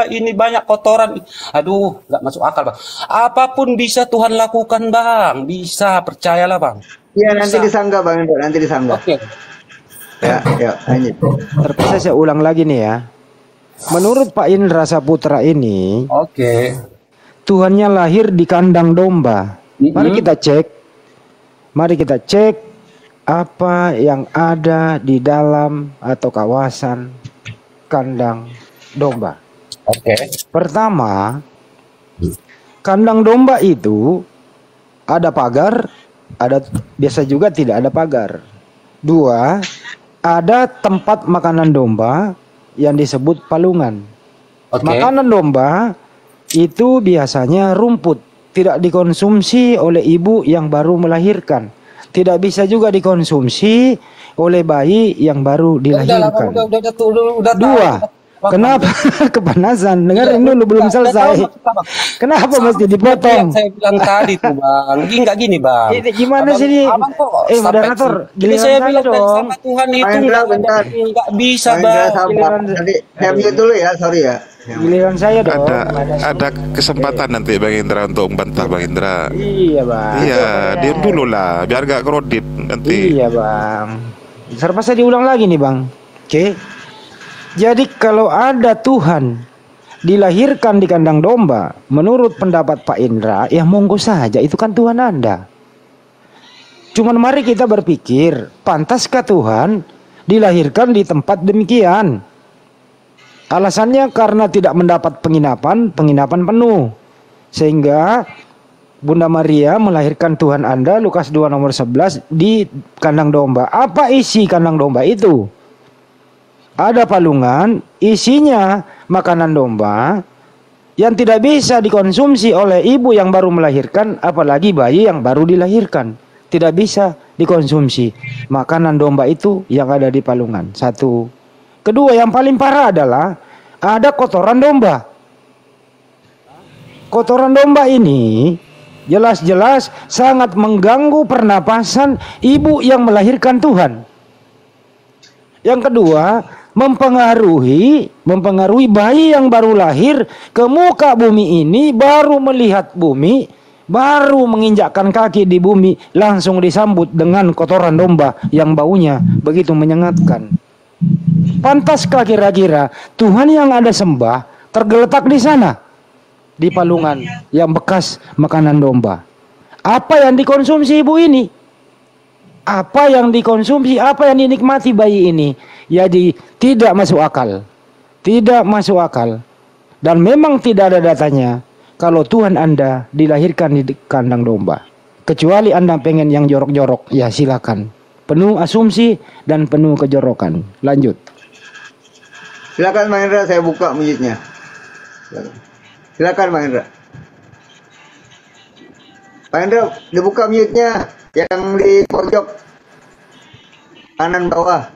ini banyak kotoran. Aduh, nggak masuk akal, Bang. Apapun bisa Tuhan lakukan, Bang. Bisa, percayalah, Bang. Iya, nanti Bisa. disanggah Bang Indra, nanti disanggah. Oke. Ya, lanjut. Terpaksa saya ulang lagi nih ya. Menurut Pak Indra Saputra ini, Oke. Tuhannya lahir di kandang domba. Mari kita cek. Mari kita cek apa yang ada di dalam atau kawasan kandang domba. Oke. Pertama, kandang domba itu ada pagar, ada biasa juga tidak ada pagar. Dua, ada tempat makanan domba yang disebut palungan. Oke. Makanan domba itu biasanya rumput, tidak dikonsumsi oleh ibu yang baru melahirkan. Tidak bisa juga dikonsumsi oleh bayi yang baru dilahirkan. Udah, Dua, kenapa kepanasan? Dengerin dulu, belum selesai. Kenapa mesti dipotong? Saya bilang tadi tuh, Bang. Ini nggak gini, Bang. Ini gimana sih ini? Abang kok Moderator, Jadi saya bilang dong. sama Tuhan itu Pak Indra, bentar. nggak bisa, Pak Indra, Bang. sabar. Nanti saya mute dulu ya, sorry ya. Giliran saya dong. Ada kesempatan nanti Bang Indra untuk membantah Bang Indra. Iya, Bang. Iya, diam dulu lah, biar gak kredit nanti. Iya, Bang. Terpaksa diulang lagi nih, Bang. Oke. Jadi kalau ada Tuhan dilahirkan di kandang domba, menurut pendapat Pak Indra, ya monggo saja, itu kan Tuhan Anda. Cuman mari kita berpikir, pantaskah Tuhan dilahirkan di tempat demikian? Alasannya karena tidak mendapat penginapan penuh. Sehingga Bunda Maria melahirkan Tuhan Anda, Lukas 2 nomor 11, di kandang domba. Apa isi kandang domba itu? Ada palungan, isinya makanan domba yang tidak bisa dikonsumsi oleh ibu yang baru melahirkan, apalagi bayi yang baru dilahirkan. Tidak bisa dikonsumsi makanan domba itu yang ada di palungan. Satu. Kedua, yang paling parah adalah ada kotoran domba. Kotoran domba ini jelas-jelas sangat mengganggu pernapasan ibu yang melahirkan Tuhan. Yang kedua, mempengaruhi bayi yang baru lahir ke muka bumi ini, baru melihat bumi, baru menginjakkan kaki di bumi, langsung disambut dengan kotoran domba yang baunya begitu menyengatkan. Pantaskah kira-kira Tuhan yang ada sembah tergeletak di sana, di palungan yang bekas makanan domba? Apa yang dikonsumsi ibu ini? Apa yang dikonsumsi, apa yang dinikmati bayi ini? Jadi tidak masuk akal. Tidak masuk akal. Dan memang tidak ada datanya kalau Tuhan Anda dilahirkan di kandang domba. Kecuali Anda pengen yang jorok-jorok, ya silakan. Penuh asumsi dan penuh kejorokan. Lanjut. Silakan Bang Indra, saya buka mute-nya. Silakan Bang Indra. Bang Indra, dibuka mute-nya yang di pojok kanan bawah.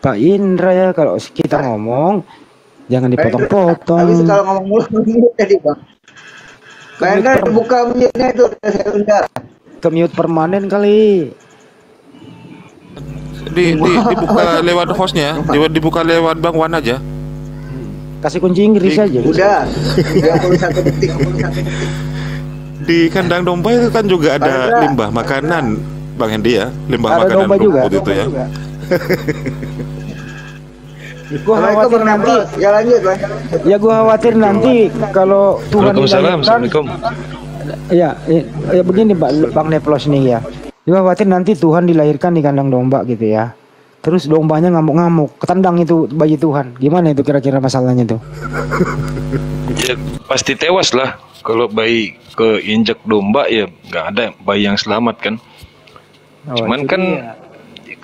Pak Indra ya, kalau kita ngomong jangan dipotong-potong. Habis kalau ngomong mulu tadi Bang. Bang Indra, buka mute-nya itu, saya undang. Ke mute permanen kali. Dibuka lewat hostnya, dibuka lewat Bang Wan aja. Kasih kunci Inggris aja. Udah 31 detik. Di kandang domba itu kan juga ada limbah makanan, Bang Hendi ya, limbah Ada makanan domba juga. rumput itu ya. Gua khawatir nanti. Ya lanjut Bang. Ya gua khawatir nanti kalau Tuhan Waalaikumsalam. Assalamualaikum. Ya begini Bang Neplos nih ya. Gua khawatir nanti Tuhan dilahirkan di kandang domba gitu ya. Terus dombanya ngamuk-ngamuk, ketendang itu bayi Tuhan. Gimana itu kira-kira masalahnya tuh? Ya, pasti tewas lah. Kalau bayi keinjak domba ya nggak ada bayi yang selamat kan. Cuman kan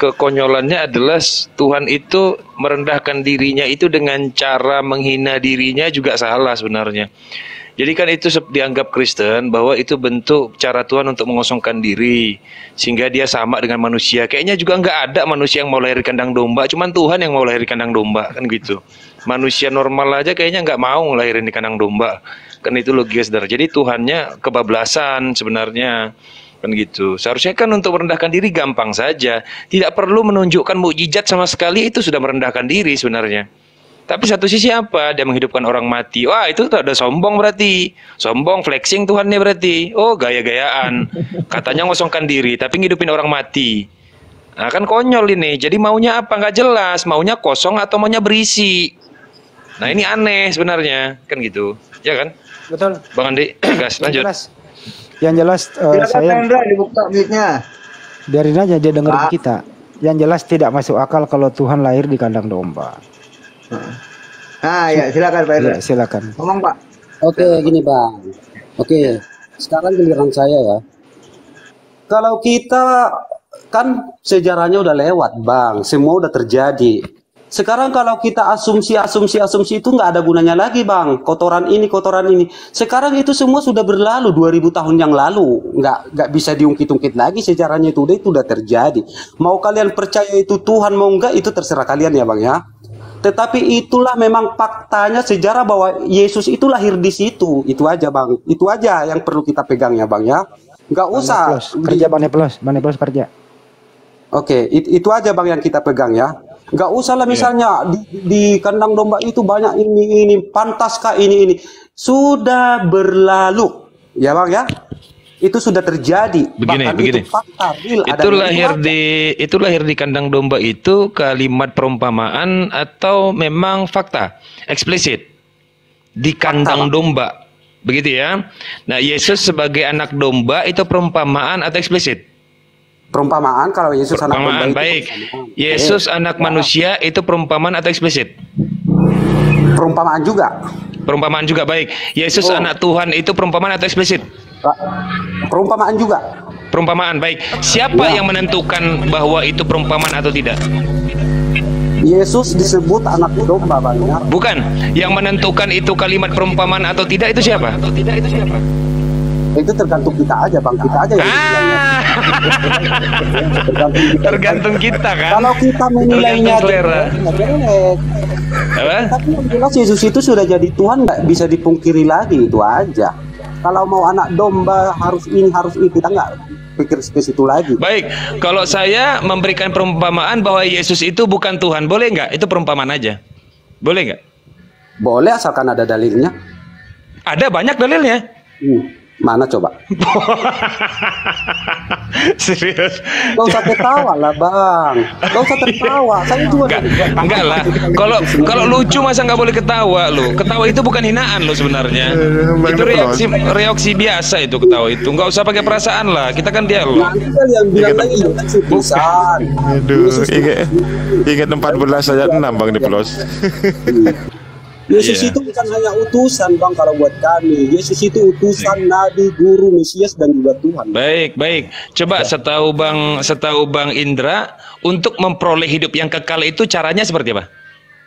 kekonyolannya adalah Tuhan itu merendahkan dirinya itu dengan cara menghina dirinya juga salah sebenarnya. Jadi kan itu dianggap Kristen bahwa itu bentuk cara Tuhan untuk mengosongkan diri sehingga dia sama dengan manusia. Kayaknya juga nggak ada manusia yang mau lahir kandang domba, cuman Tuhan yang mau lahir kandang domba kan gitu. Manusia normal aja kayaknya nggak mau lahirin di kandang domba, kan itu logis saudara. Jadi Tuhannya kebablasan sebenarnya kan gitu. Seharusnya kan untuk merendahkan diri gampang saja, tidak perlu menunjukkan mukjizat sama sekali, itu sudah merendahkan diri sebenarnya. Tapi satu sisi apa? Dia menghidupkan orang mati. Wah, itu tuh ada sombong berarti. Sombong, flexing Tuhannya berarti. Oh, gaya-gayaan. Katanya ngosongkan diri, tapi ngidupin orang mati. Nah, kan konyol ini. Jadi maunya apa? Nggak jelas. Maunya kosong atau maunya berisi. Nah, ini aneh sebenarnya. Kan gitu. Ya kan? Betul. Bang Andi, gas, lanjut. Yang jelas saya Hendra dibuka mic-nya. biarin aja dia dengerin kita. Yang jelas tidak masuk akal kalau Tuhan lahir di kandang domba. Nah, ya silakan Pak Hendra. Ya, silakan. Ngomong Pak. Oke, gini Bang. Oke, sekarang giliran saya ya. Kalau kita kan sejarahnya udah lewat Bang, semua udah terjadi. Sekarang kalau kita asumsi itu nggak ada gunanya lagi Bang. Kotoran ini. Sekarang itu semua sudah berlalu 2000 tahun yang lalu. Nggak bisa diungkit-ungkit lagi sejarahnya itu udah terjadi. Mau kalian percaya itu Tuhan mau nggak itu terserah kalian ya Bang ya. Tetapi itulah memang faktanya sejarah bahwa Yesus itu lahir di situ. Itu aja Bang. Itu aja yang perlu kita pegang ya Bang ya. Nggak usah. Kerja Bang Neplos kerja. Oke, itu aja Bang yang kita pegang ya. Nggak usah lah misalnya di kandang domba itu banyak ini pantaskah ini sudah berlalu ya Bang ya, itu sudah terjadi. Begini. Itu fakta real, Itu lahir di kandang domba itu kalimat perumpamaan atau memang fakta eksplisit di kandang domba begitu ya. Nah, Yesus sebagai anak domba itu perumpamaan atau eksplisit? Perumpamaan. Kalau Yesus anak domba itu baik. Yesus anak manusia itu perumpamaan atau eksplisit? Perumpamaan juga. Perumpamaan juga, baik. Yesus anak Tuhan itu perumpamaan atau eksplisit? Perumpamaan juga. Perumpamaan, baik. Siapa yang menentukan bahwa itu perumpamaan atau tidak? Yesus disebut anak domba Bang ya. Bukan. Yang menentukan itu kalimat perumpamaan atau tidak itu siapa? Itu tergantung kita aja Bang, kita aja yang tergantung kita kan. Kalau kita menilainya selera. Tapi yang jelas Yesus itu sudah jadi Tuhan, nggak bisa dipungkiri lagi, itu aja. Kalau mau anak domba harus ini kita nggak pikir spes itu lagi. Baik, kalau saya memberikan perumpamaan bahwa Yesus itu bukan Tuhan, boleh nggak? Itu perumpamaan aja, boleh nggak? Boleh asalkan ada dalilnya. Ada banyak dalilnya. Mana coba? Serius? Gak usah ketawa lah Bang. Gak usah tertawa. Saya juga enggak lah. Kalau lucu masa nggak boleh ketawa lo? Ketawa itu bukan hinaan lo sebenarnya. Itu reaksi biasa itu ketawa itu. Nggak usah pakai perasaan lah. Kita kan dialog. Nanti kalian bilang lagi bukan. Aduh, ingat 14 ayat 6 Bang Neplos. Yesus itu bukan hanya utusan Bang kalau buat kami. Yesus itu utusan, nabi, guru, Mesias dan juga Tuhan. Baik. Coba setahu Bang Indra, untuk memperoleh hidup yang kekal itu caranya seperti apa?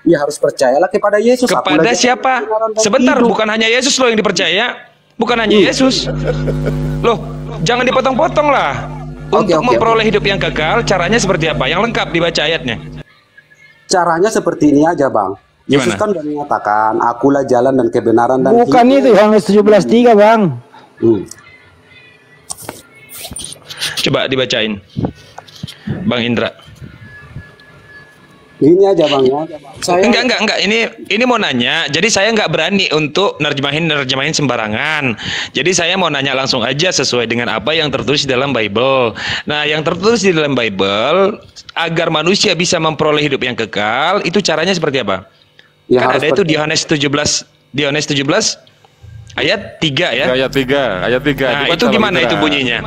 Ya harus percayalah kepada Yesus. Kepada siapa? Sebentar, bukan hanya Yesus loh yang dipercaya. Bukan hanya Yesus. Loh, jangan dipotong-potong lah. Untuk memperoleh hidup yang kekal, caranya seperti apa? Yang lengkap dibaca ayatnya. Caranya seperti ini aja Bang. Yesus kan sudah mengatakan, akulah jalan dan kebenaran dan bukan hidup. Itu Yohanes 17:3 Bang. Coba dibacain Bang Indra. Gini aja Bang ya. Saya enggak. Ini mau nanya. Jadi saya nggak berani untuk nerjemahin sembarangan. Jadi saya mau nanya langsung aja sesuai dengan apa yang tertulis di dalam Bible. Nah, yang tertulis di dalam Bible agar manusia bisa memperoleh hidup yang kekal, itu caranya seperti apa? Ya, kan ada itu di Yohanes 17 ayat 3 ya. Ayat 3. Nah, itu gimana itu bunyinya?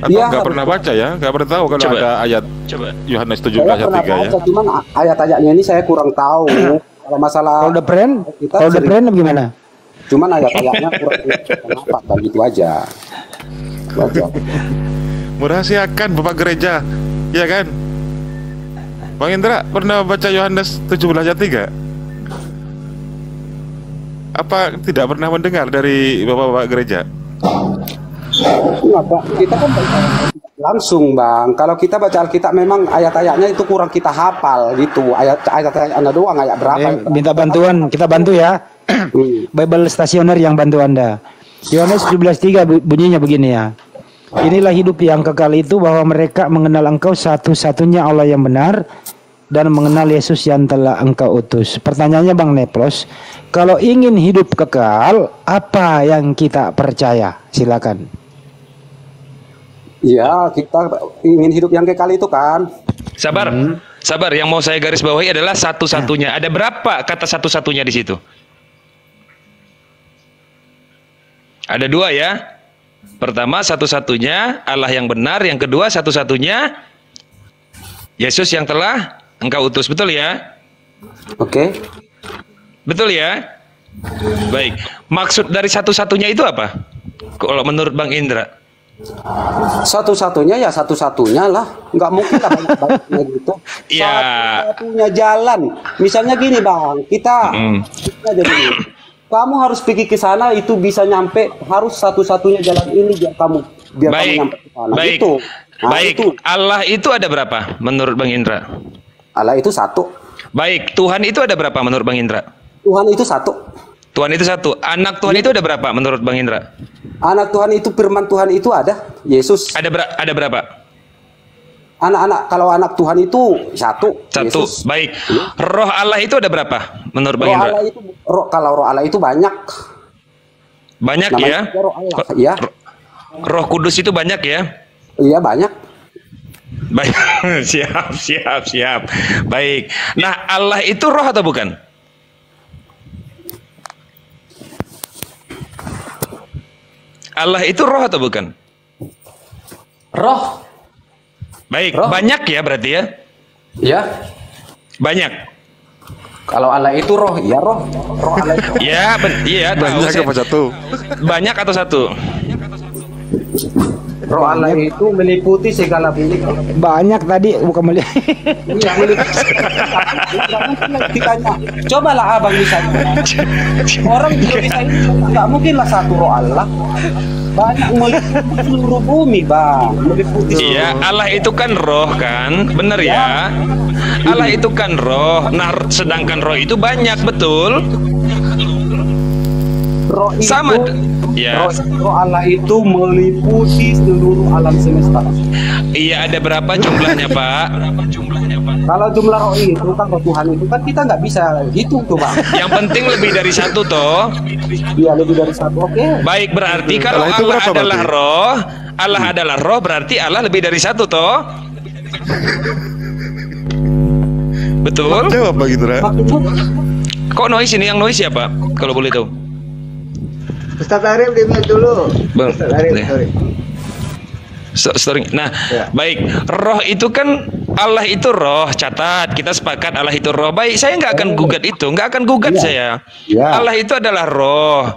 Aku nggak pernah baca ya, nggak pernah tahu kalau ada ayat Yohanes 17 ayat 3 ya. Cuman ayat-ayatnya ini saya kurang tahu. Kalau masalah kalau the brand gimana? Cuman ayat-ayatnya kurang kenapa dan itu aja. Merahasiakan Bapak Gereja, ya kan? Bang Indra pernah baca Yohanes 17 ayat 3? Apa tidak pernah mendengar dari Bapak-bapak gereja? Kenapa? Kita kan langsung Bang. Kalau kita baca Alkitab memang ayat-ayatnya itu kurang kita hafal gitu. Ayat-ayat Anda doang ayat berapa? Minta bantuan, kita bantu ya. Bible stasioner yang bantu Anda. Yohanes 17:3 bunyinya begini ya. Inilah hidup yang kekal itu, bahwa mereka mengenal Engkau satu-satunya Allah yang benar dan mengenal Yesus yang telah engkau utus. Pertanyaannya Bang Neplos, kalau ingin hidup kekal, apa yang kita percaya? Silakan. Ya, kita ingin hidup yang kekal itu kan. Sabar, sabar. Yang mau saya garis bawahi adalah satu-satunya. Ada berapa kata satu-satunya di situ? Ada dua ya. Pertama, satu-satunya Allah yang benar. Yang kedua, satu-satunya Yesus yang telah engkau utus. Betul ya? Oke. Betul ya? Baik. Maksud dari satu-satunya itu apa? Kalau menurut Bang Indra? Satu-satunya ya satu-satunya lah, nggak mungkin lah banyak-banyaknya gitu. Ya. Satu-satunya jalan. Misalnya gini Bang, kita jadi kamu harus pergi ke sana itu bisa nyampe, harus satu-satunya jalan ini biar kamu baik. nyampe ke sana. Baik. Gitu. Nah, baik. itu. Allah itu ada berapa menurut Bang Indra? Allah itu satu. Baik. Tuhan itu ada berapa menurut Bang Indra? Tuhan itu satu. Tuhan itu satu. Anak Tuhan itu ada berapa menurut Bang Indra? Anak Tuhan itu, firman Tuhan itu ada, Yesus. Ada berapa? Anak-anak, kalau anak Tuhan itu satu. Satu. Yesus. Baik. Roh Allah itu ada berapa menurut Bang Roh Indra? Allah itu, kalau roh Allah itu banyak. Banyak Namanya ya? juga roh Allah. Iya. Roh Kudus itu banyak ya? Iya banyak. Baik. Siap. Baik. Nah, Allah itu roh atau bukan? Allah itu roh atau bukan? Roh. Baik, Roh. banyak ya berarti ya? Ya. Banyak. Kalau Allah itu roh, ya roh. Roh Allah itu. Ya, iya tahu Banyak saya. apa satu? Banyak atau satu? Roh Allah itu meliputi segala milik. Banyak tadi bukan melihat. Iya, meliputi. Ditanya, cobalah abang misalnya. Orang di Indonesia ini nggak mungkin lah satu roh Allah. Banyak meliputi seluruh bumi bang. Meliputi. Iya, Allah itu kan roh kan, bener ya? Allah itu kan roh. Nah, sedangkan roh itu banyak, betul? Roh itu, Sama. Ya. roh Allah itu meliputi seluruh alam semesta. Iya, ada berapa jumlahnya, Pak? Kalau jumlah roh itu kan roh Tuhan itu kan kita nggak bisa hitung tuh bang. Yang penting lebih dari satu toh. Iya lebih dari satu. Oke. Baik, berarti kalau Allah itu Allah berapa adalah berarti? roh, Allah adalah roh, berarti Allah lebih dari satu toh. Betul? Jawab Bang Indra. Maksudnya Kok noise ini? Yang noise siapa? Kalau boleh tahu. Ustaz Arif di mute dulu. Bang, Ustaz Arif, boleh. sorry. Story. Nah, Ya. baik. Roh itu kan Allah itu roh. Catat. Kita sepakat Allah itu roh. Baik. Saya nggak akan gugat itu. Nggak akan gugat saya. Ya. Allah itu adalah roh.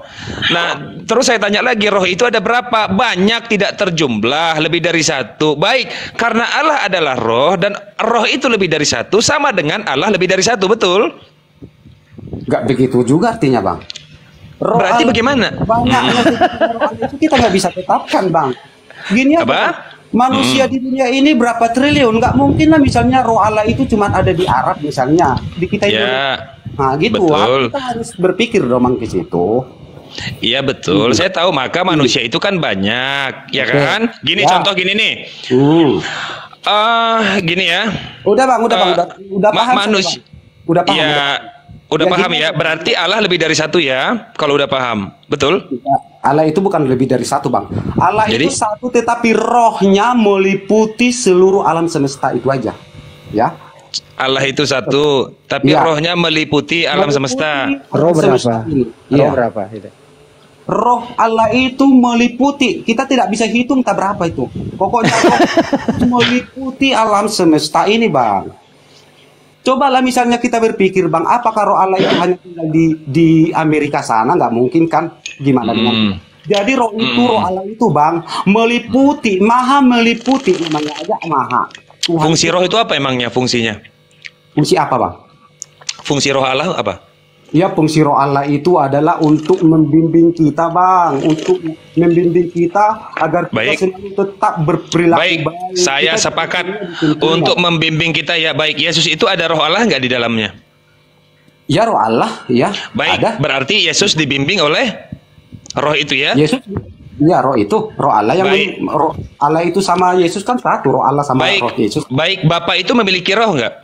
Nah, terus saya tanya lagi. Roh itu ada berapa? Banyak, tidak terjumlah. Lebih dari satu. Baik. Karena Allah adalah roh. Dan roh itu lebih dari satu. Sama dengan Allah lebih dari satu. Betul? nggak begitu juga artinya bang. Roh Berarti Allah bagaimana? banyaknya roh Allah itu kita nggak bisa tetapkan bang. Gini Apa? apa? Manusia di dunia ini berapa triliun? Nggak mungkin lah misalnya roh Allah itu cuma ada di Arab misalnya. Di kita ini. Ya. Nah gitu. Betul. Kita harus berpikir dong ke situ. Iya betul, saya tahu maka manusia itu kan banyak, ya kan? Gini Ya. contoh gini nih, gini ya. Udah bang, udah bang, udah paham. Manusia, Udah paham. ya, udah Ya, paham gini. ya. Berarti Allah lebih dari satu ya, kalau udah paham, betul? Allah itu bukan lebih dari satu bang. Allah Jadi? itu satu tetapi rohnya meliputi seluruh alam semesta itu aja. Ya. Allah itu satu, tapi Ya. rohnya meliputi alam semesta. Roh semesta berapa? ini. Roh Iya. berapa itu? Roh Allah itu meliputi, kita tidak bisa hitung tak berapa itu. Pokoknya roh itu meliputi alam semesta ini bang. Cobalah misalnya kita berpikir bang, apakah roh Allah itu hanya tinggal di Amerika sana? Nggak mungkin kan? Gimana dengan? Jadi roh itu, roh Allah itu bang, meliputi, maha meliputi, namanya aja maha. Tuhan Fungsi roh itu apa emangnya fungsinya? fungsi apa bang? Fungsi roh Allah apa? Ya fungsi roh Allah itu adalah untuk membimbing kita bang, untuk membimbing kita agar kita Baik. selalu tetap berperilaku Baik, saya Kita sepakat tidak untuk membimbing kita ya. Baik, Yesus itu ada roh Allah nggak di dalamnya? ya roh Allah ya Baik, ada. berarti Yesus dibimbing oleh roh itu ya? Yesus ya roh itu roh Allah yang Baik. roh Allah itu sama Yesus kan satu, roh Allah sama Baik, roh Yesus. baik. Bapak itu memiliki roh nggak?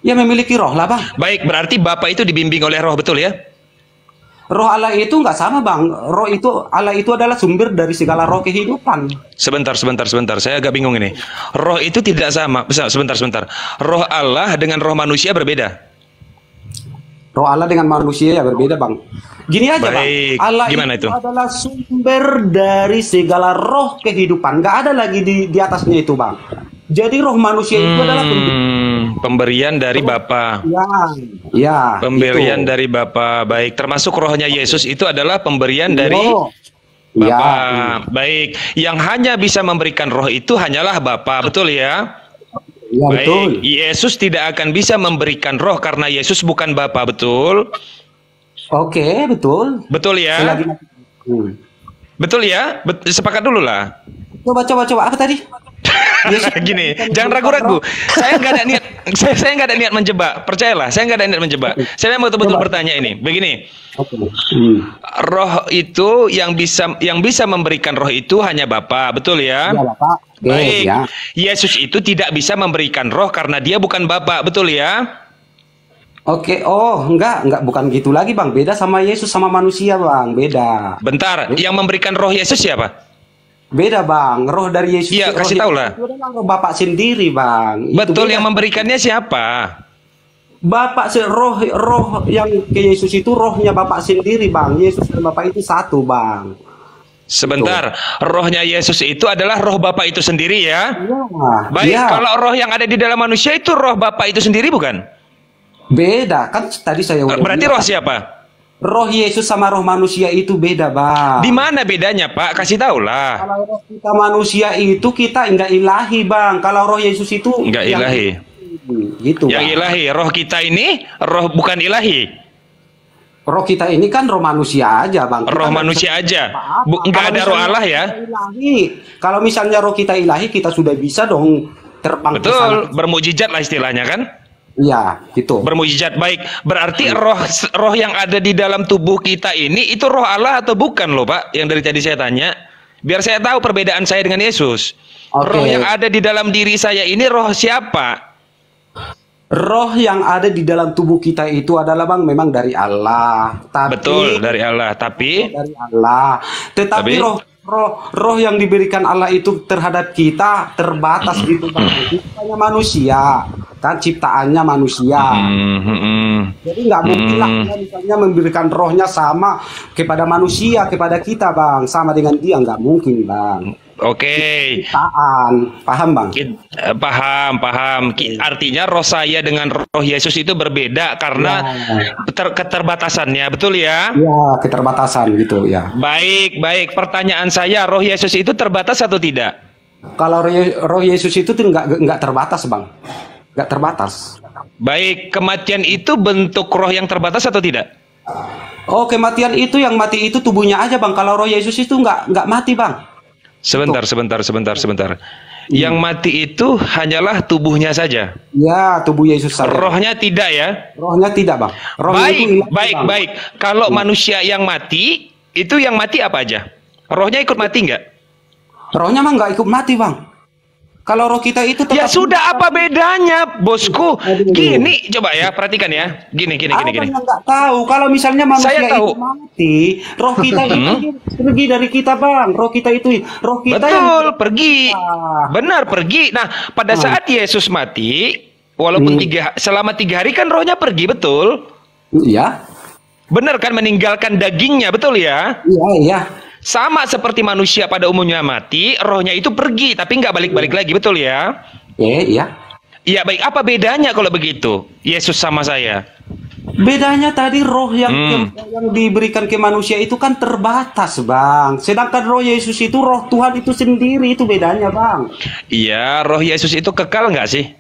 Ya memiliki roh lah bang. Baik, berarti Bapa itu dibimbing oleh roh, betul ya? Roh Allah itu nggak sama bang. Roh itu Allah itu adalah sumber dari segala roh kehidupan. Sebentar. Saya agak bingung ini. Roh itu tidak sama. Sebentar. Roh Allah dengan roh manusia berbeda. Roh Allah dengan manusia ya berbeda bang. Gini aja Baik. bang. Allah Gimana itu? adalah sumber dari segala roh kehidupan. Nggak ada lagi di atasnya itu bang. Jadi roh manusia itu adalah pemberian dari Bapa. Ya. Pemberian itu. dari Bapa. Baik, termasuk rohnya Yesus itu adalah pemberian dari Ya. Bapa. Baik, yang hanya bisa memberikan roh itu hanyalah Bapa, betul ya? Ya Baik, betul. Yesus tidak akan bisa memberikan roh karena Yesus bukan Bapa, betul? Oke, betul. Betul ya? Betul ya? Sepakat dulu lah. Coba apa tadi? Gini, jangan ragu-ragu. Saya nggak ada niat, saya nggak ada niat menjebak. Percayalah, saya nggak ada niat menjebak. Saya mau betul-betul bertanya ini. Begini, roh itu yang bisa memberikan roh itu hanya Bapa, betul ya? Ya, Bapak. Baik. Ya. Yesus itu tidak bisa memberikan roh karena dia bukan Bapa, betul ya? Oke, enggak, bukan gitu lagi bang. Beda sama Yesus sama manusia bang, beda. Bentar, yang memberikan roh Yesus siapa? Beda bang, roh dari Yesus. Iya, kasih tahu lah. Itu adalah roh Bapak sendiri bang. Betul, itu yang memberikannya siapa? Bapak roh yang ke Yesus itu rohnya Bapak sendiri bang. Yesus dan Bapak itu satu bang. Sebentar, rohnya Yesus itu adalah roh Bapa itu sendiri ya? Ya. Baik, Ya. kalau roh yang ada di dalam manusia itu roh Bapa itu sendiri bukan? Beda kan tadi saya udah Berarti bilang. roh siapa? Roh Yesus sama roh manusia itu beda bang. Di mana bedanya Pak? Kasih tahu lah. Kalau roh kita manusia itu kita enggak ilahi bang. Kalau roh Yesus itu Enggak yang- ilahi. Gitu Yang bang. ilahi, roh kita ini roh bukan ilahi. Roh kita ini kan roh manusia aja bang. Kita Roh nggak manusia bisa aja. apa-apa. Enggak Kalau ada roh misalnya Allah ya. kita ilahi, kalau misalnya roh kita ilahi, kita sudah bisa dong terbang ke sana. Betul, bermujizat lah istilahnya kan? Iya, gitu. Bermujizat. Baik, berarti roh yang ada di dalam tubuh kita ini itu roh Allah atau bukan loh Pak? Yang dari tadi saya tanya. Biar saya tahu perbedaan saya dengan Yesus. Oke. Roh yang ada di dalam diri saya ini roh siapa? Roh yang ada di dalam tubuh kita itu adalah bang memang dari Allah. Tapi, Betul, dari Allah. Tapi dari Allah. Tetapi roh yang diberikan Allah itu terhadap kita terbatas gitu bang. Ciptaannya manusia, kan ciptaannya manusia. Jadi nggak mungkin lah dia misalnya memberikan rohnya sama kepada manusia, kepada kita bang, sama dengan dia nggak mungkin bang. Oke. Ciptaan, paham bang? Paham. Artinya roh saya dengan roh Yesus itu berbeda karena keterbatasannya, betul ya? Ya, keterbatasan gitu ya. Baik. Pertanyaan saya, roh Yesus itu terbatas atau tidak? Kalau roh Yesus itu tuh nggak terbatas bang, nggak terbatas. Baik, kematian itu bentuk roh yang terbatas atau tidak? Oh, kematian itu yang mati itu tubuhnya aja bang. Kalau roh Yesus itu nggak mati bang. Sebentar. Yang mati itu hanyalah tubuhnya saja. Ya, tubuh Yesus saja. Rohnya tidak ya? Rohnya tidak bang. Rohnya itu hilang, bang. Baik. Kalau manusia yang mati, itu yang mati apa aja? Rohnya ikut mati nggak? Rohnya mah nggak ikut mati bang. Kalau roh kita itu Ya tetap sudah, apa bedanya, bosku? Gini, coba ya, perhatikan ya. Gini. Apa yang nggak tahu? Kalau misalnya manusia Saya tahu. itu mati, roh kita itu pergi dari kita bang. Roh kita Betul, yang pergi. Benar, pergi. Nah, pada saat Yesus mati, walaupun selama 3 hari kan rohnya pergi, betul? Iya. Benar kan, meninggalkan dagingnya, betul ya? Iya. Sama seperti manusia pada umumnya mati, rohnya itu pergi, tapi nggak balik-balik lagi, betul ya? Iya. Iya, baik. Apa bedanya kalau begitu? Yesus sama saya. Bedanya tadi roh yang diberikan ke manusia itu kan terbatas bang. Sedangkan roh Yesus itu roh Tuhan itu sendiri, itu bedanya bang. Iya, roh Yesus itu kekal nggak sih?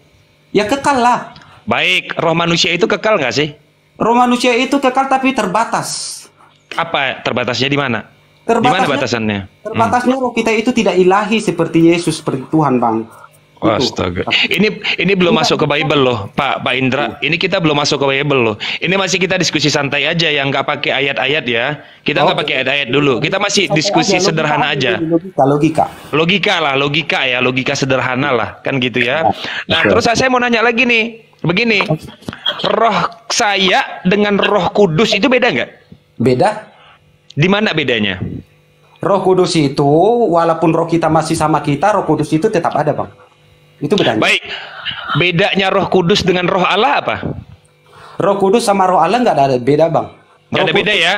Ya kekal lah. Baik, roh manusia itu kekal nggak sih? Roh manusia itu kekal tapi terbatas. Apa terbatasnya di mana? Di mana batasannya? Terbatasnya roh kita itu tidak ilahi seperti Yesus, seperti Tuhan bang. Astaga. Ini belum masuk ke Bible loh, Pak Indra. Ini kita belum masuk ke Bible loh. Ini masih kita diskusi santai aja yang nggak pakai ayat-ayat ya. Kita nggak pakai ayat-ayat dulu. Kita masih diskusi sederhana aja. Logika sederhana lah, kan gitu ya. Nah, terus saya mau nanya lagi nih. Begini, roh saya dengan Roh Kudus itu beda nggak? Beda. Di mana bedanya? Roh Kudus itu, walaupun roh kita masih sama kita, Roh Kudus itu tetap ada, Bang. Itu bedanya. Baik, bedanya Roh Kudus dengan Roh Allah apa? Roh Kudus sama Roh Allah nggak ada beda, Bang. Nggak ada beda ya?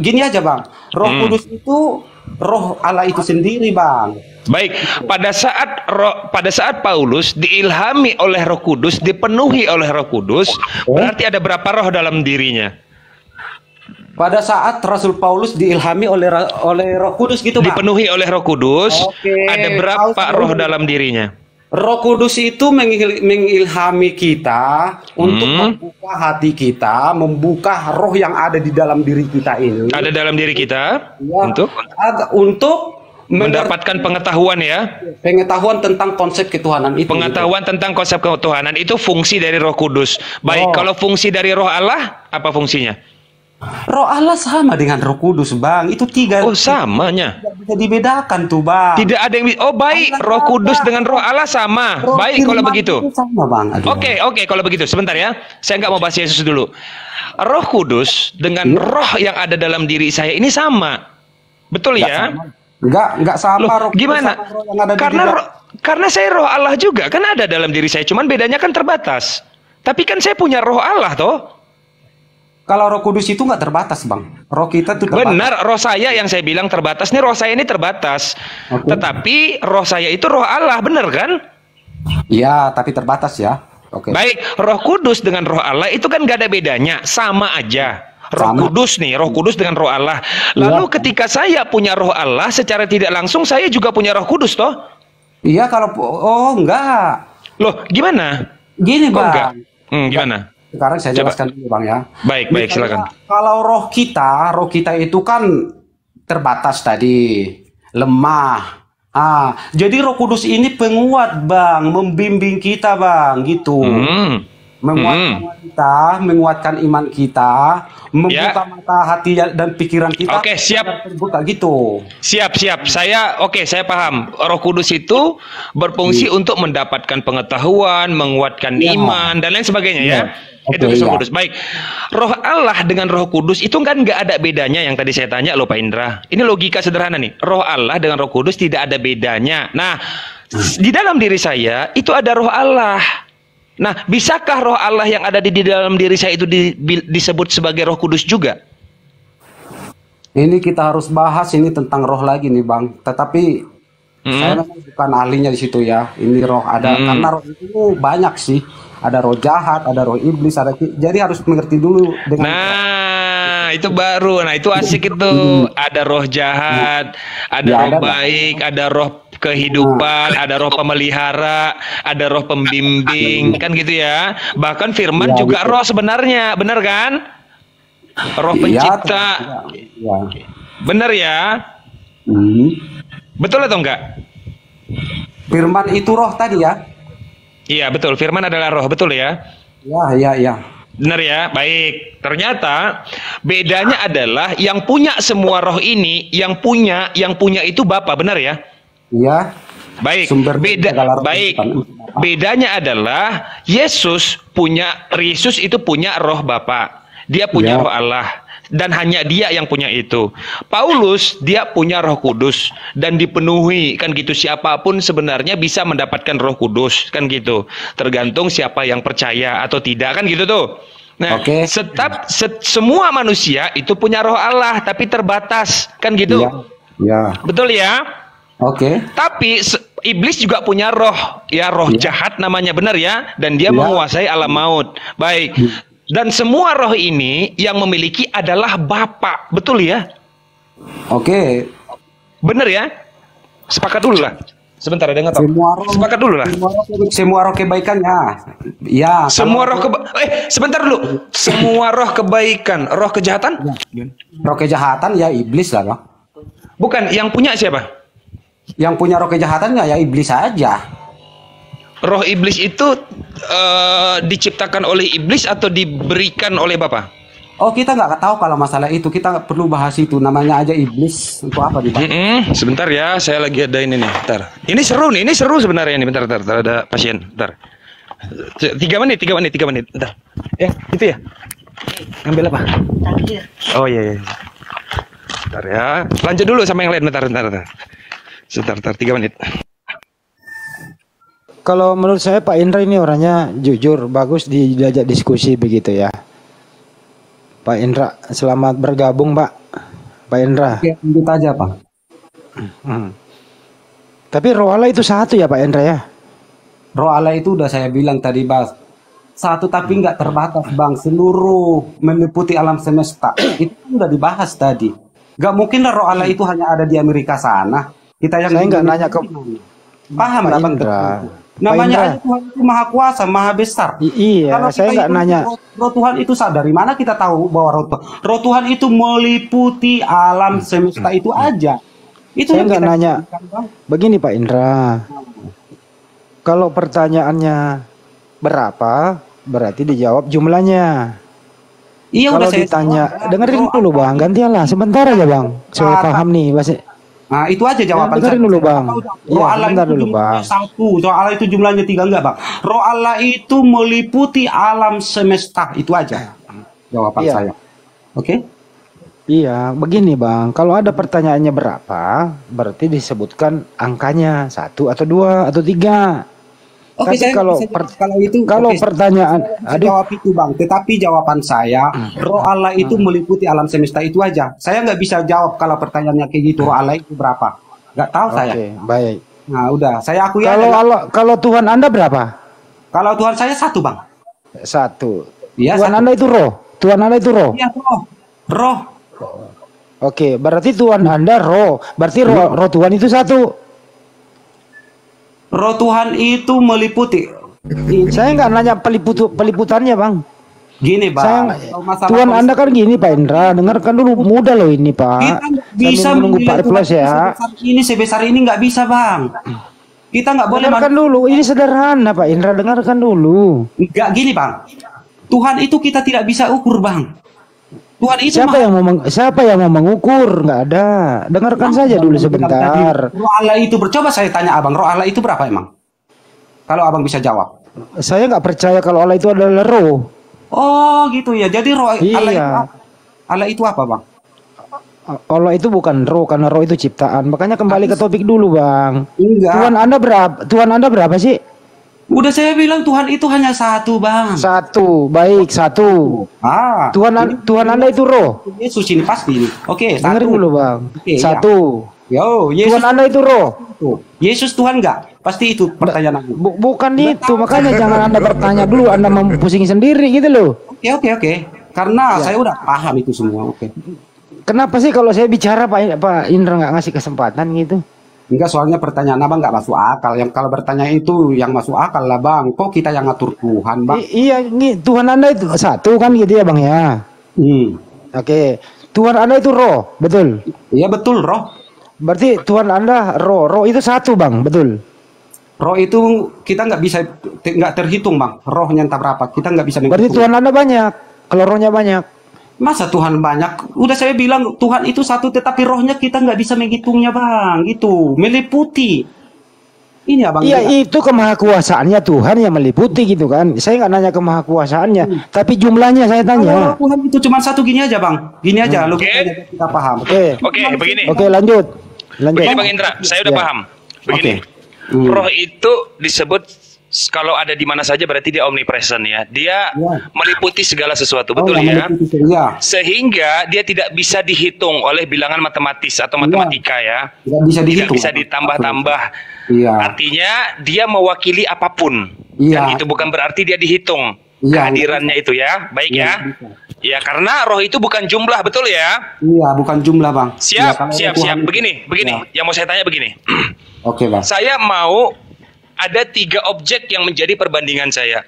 Gini aja, Bang. Roh Kudus itu Roh Allah itu sendiri, Bang. Baik, pada saat Paulus diilhami oleh Roh Kudus, dipenuhi oleh Roh Kudus, berarti ada berapa roh dalam dirinya? Pada saat Rasul Paulus diilhami oleh Roh Kudus gitu, Bang. Dipenuhi oleh Roh Kudus, ada berapa roh dalam dirinya? Roh Kudus itu mengilhami kita untuk membuka hati kita, membuka roh yang ada di dalam diri kita ini. Ada dalam diri kita Ya, untuk mendapatkan pengetahuan ya. Pengetahuan tentang konsep ketuhanan itu. Pengetahuan tentang konsep ketuhanan itu fungsi dari Roh Kudus. Baik, kalau fungsi dari Roh Allah apa fungsinya? Roh Allah sama dengan Roh Kudus, Bang. Itu tiga. Oh, samanya. Tidak bisa dibedakan tuh, Bang. Tidak ada yang oh baik, Allah Roh Kudus ada. dengan Roh Allah sama. Roh Baik kalau firman begitu. itu sama, Bang. Aduh. Oke, kalau begitu. Sebentar ya. Saya nggak mau bahas Yesus dulu. Roh Kudus dengan roh yang ada dalam diri saya ini sama. Betul ya? Enggak sama. Loh, Roh Kudus gimana? sama roh yang ada di Karena dalam. karena saya roh Allah juga kan ada dalam diri saya. Cuman bedanya kan terbatas. Tapi kan saya punya roh Allah toh. Kalau Roh Kudus itu nggak terbatas, Bang. Roh kita tuh terbatas. Benar, roh saya yang saya bilang terbatas. Nih roh saya ini terbatas. Oke. Tetapi roh saya itu roh Allah, benar kan? Iya, tapi terbatas ya. Oke. Baik, Roh Kudus dengan Roh Allah itu kan gak ada bedanya, sama aja. Roh Sama. Kudus nih, Roh Kudus dengan Roh Allah. Lalu ketika saya punya Roh Allah, secara tidak langsung saya juga punya Roh Kudus toh? Iya, kalau enggak. Loh, gimana? Gini, Kok enggak? Bang. Gimana? Sekarang saya Coba. jelaskan dulu, Bang ya. Baik, silakan. Kalau roh kita itu kan terbatas tadi, lemah. Jadi Roh Kudus ini penguat, Bang, membimbing kita, Bang, gitu. Menguatkan kita, menguatkan iman kita, membuka mata hati dan pikiran kita. Oke, siap. Terbuka gitu. Siap. Saya paham. Roh Kudus itu berfungsi untuk mendapatkan pengetahuan, menguatkan iman dan lain sebagainya ya. Itu Roh Kudus. Baik. Roh Allah dengan Roh Kudus itu kan nggak ada bedanya yang tadi saya tanya loh Pak Indra. Ini logika sederhana nih. Roh Allah dengan Roh Kudus tidak ada bedanya. Nah, di dalam diri saya itu ada Roh Allah. Nah, bisakah Roh Allah yang ada di dalam diri saya itu disebut sebagai Roh Kudus juga? Ini kita harus bahas ini tentang roh lagi nih, Bang. Tetapi saya memang bukan ahlinya di situ ya. Ini roh ada karena roh itu banyak sih. Ada roh jahat, ada roh iblis, jadi harus mengerti dulu dengan. Nah, itu baru. Nah, itu asik itu. Ada roh jahat, ada roh baik, ada roh kehidupan, ada roh pemelihara, ada roh pembimbing, kan gitu ya. Bahkan firman juga roh sebenarnya, benar kan? Roh pencipta. Benar ya? Betul atau enggak? Firman itu roh tadi ya? Iya, betul. Firman adalah roh, betul ya? Ya. Benar ya? Baik. Ternyata bedanya adalah yang punya semua roh ini, yang punya itu Bapa, benar ya? Iya. Baik. Baik. Bedanya adalah Yesus itu punya roh Bapa. Dia punya roh Allah. Dan hanya dia yang punya itu. Paulus dia punya Roh Kudus dan dipenuhi, kan gitu. Siapapun sebenarnya bisa mendapatkan Roh Kudus, kan gitu. Tergantung siapa yang percaya atau tidak, kan gitu tuh. Nah, semua manusia itu punya Roh Allah tapi terbatas, kan gitu. Iya. Betul ya? Oke. Tapi iblis juga punya roh, ya roh jahat namanya, benar ya? Dan dia menguasai alam maut. Baik. Dan semua roh ini yang memiliki adalah Bapa, betul ya? Oke. Bener ya? Sepakat dulu lah. Sebentar ada nggak tahu. Sepakat dulu lah. Semua roh kebaikannya. Ya. Semua roh sebentar dulu. Semua roh kebaikan, roh kejahatan? Roh kejahatan ya iblis lah, Bang. Bukan, yang punya siapa? Yang punya roh kejahatan ya iblis saja. roh iblis itu diciptakan oleh iblis atau diberikan oleh Bapa? Oh, kita nggak tahu kalau masalah itu. Kita nggak perlu bahas itu. Namanya aja iblis. Itu apa nih, Pak? Sebentar ya, saya lagi ada ini nih. Bentar. Ini seru sebenarnya nih. Bentar, ada pasien. Bentar. 3 menit. Bentar. Ya, itu ya. Ambil apa? Oh iya. Bentar ya. Lanjut dulu sama yang lain. Bentar. Sebentar, 3 menit. Kalau menurut saya Pak Indra ini orangnya jujur, bagus diajak diskusi begitu ya. Pak Indra, selamat bergabung Pak Indra. Oke, lanjut aja, Pak. Tapi roh Allah itu satu ya Pak Indra ya? Roh Allah itu udah saya bilang tadi, Bang. Satu tapi nggak terbatas, Bang. Seluruh meliputi alam semesta. Itu udah dibahas tadi. Nggak mungkin lah roh Allah itu hanya ada di Amerika sana. Kita yang Saya nggak nanya ke paham Pak lah, Bang. Indra. Namanya Pak aja Tuhan itu maha kuasa, maha besar. Iya, Kalau saya kita nggak itu nanya. roh Tuhan itu dari mana kita tahu bahwa roh Tuhan itu meliputi alam semesta itu aja. Itu Saya yang nggak kita nanya. katakan, Bang. Begini Pak Indra, kalau pertanyaannya berapa, berarti dijawab jumlahnya. Iya, Kalau udah saya ditanya, jawab. dengerin Roh dulu Bang, gantianlah sebentar aja Bang. Saya paham nih, bahasa. Nah, itu aja jawaban dengerin saya. dulu, Bang. Roh Iya, Allah sebentar itu dulu, jumlahnya Bang. 1, roh Allah itu jumlahnya 3 enggak, Bang. Roh Allah itu meliputi alam semesta, itu aja jawaban Iya. saya. Oke? Iya, begini Bang, kalau ada pertanyaannya berapa, berarti disebutkan angkanya 1 atau 2 atau 3. Oke, Tapi saya kalau bisa jawab kalau itu kalau oke, pertanyaan, saya jawab itu, Bang. Tetapi jawaban saya, roh Allah itu meliputi alam semesta itu aja. Saya nggak bisa jawab kalau pertanyaannya kayak gitu. Roh Allah itu berapa? Nggak tahu saya. Oke, baik. Nah, udah. Saya akui Kalau aja. kalau Tuhan Anda berapa? Kalau Tuhan saya 1, Bang. 1. Iya, Tuhan 1. Anda itu roh. Tuhan Anda itu roh. Iya, roh. Roh. Oke, berarti Tuhan Anda roh. Berarti roh Tuhan itu 1. Roh Tuhan itu meliputi. Saya nggak nanya peliputannya Bang. Gini, Bang. Saya Kalau masalah Tuhan Anda kan gini Pak Indra, dengarkan dulu, mudah loh ini Pak. kita nggak bisa Sambil menunggu menilai Pak Plus Tuhan ya. sebesar ini nggak bisa, Bang. Kita nggak boleh Dengarkan dulu, ini sederhana Pak Indra, dengarkan dulu. nggak gini, Bang. Tuhan itu kita tidak bisa ukur, Bang. Tuhan itu Siapa yang mau mengukur? Nggak ada. Dengarkan saja dulu sebentar. Roh Allah itu coba saya tanya Abang, roh Allah itu berapa emang? Kalau Abang bisa jawab. Saya nggak percaya kalau Allah itu adalah roh. Oh, gitu ya. Jadi roh Allah itu Iya. apa? Allah itu apa, Bang? Allah itu bukan roh, karena roh itu ciptaan. Makanya kembali ke topik dulu Bang. Enggak. Tuhan Anda berapa sih? Udah saya bilang Tuhan itu hanya 1, Bang. 1, baik 1. Ah, Tuhan Anda itu roh. Yesus ini pasti ini. Oke, Dengerin 1. dulu Bang. Oke, iya. 1. Yo, Yesus Tuhan Anda itu roh. Yesus Tuhan enggak? Pasti itu pertanyaan aku. Bukan itu, makanya jangan Anda bertanya dulu, Anda mempusingi sendiri gitu loh. Oke. Karena saya udah paham itu semua. Oke. Kenapa sih kalau saya bicara Pak Indra nggak ngasih kesempatan gitu? Enggak, soalnya pertanyaan Abang nggak masuk akal. Yang kalau bertanya itu yang masuk akal lah, Bang. Kok kita yang ngatur Tuhan, Bang? Iya, Tuhan Anda itu 1 kan gitu ya Bang ya. Oke. Tuhan Anda itu roh, betul? Iya, betul, roh. Berarti Tuhan Anda roh. Roh itu 1 Bang, betul? Roh itu kita nggak terhitung, Bang. Rohnya entah berapa. Kita nggak bisa Berarti menghitung. Tuhan Anda banyak. Kalau rohnya banyak. Masa Tuhan banyak? Udah saya bilang Tuhan itu 1, tetapi rohnya kita nggak bisa menghitungnya, Bang. Gitu, meliputi. Ini Abang. Iya, itu kemahakuasaannya Tuhan yang meliputi gitu kan. Saya nggak nanya kemahakuasaannya, tapi jumlahnya saya tanya. Kalau Tuhan itu cuma 1 gini aja, Bang. Gini aja, logikanya kita paham. Oke, begini. Oke, lanjut. Begini Bang Indra, saya udah Ya. paham. Begini. Oke. Roh itu disebut kalau ada di mana saja berarti dia omnipresent ya. Dia meliputi segala sesuatu, betul ya? Iya. Sehingga dia tidak bisa dihitung oleh bilangan matematis atau matematika ya. Tidak bisa Tidak dihitung. bisa ditambah-tambah. Iya. Artinya dia mewakili apapun. Iya. Dan itu bukan berarti dia dihitung. Iya. Kehadirannya itu ya. Baik Iya, ya. bisa. Ya karena roh itu bukan jumlah, betul ya? Iya, bukan jumlah, Bang. Iya, Siap, kalau siap, Tuhan siap. itu- Begini. Ya. Yang mau saya tanya begini. Oke, Bang. Saya mau ada 3 objek yang menjadi perbandingan saya.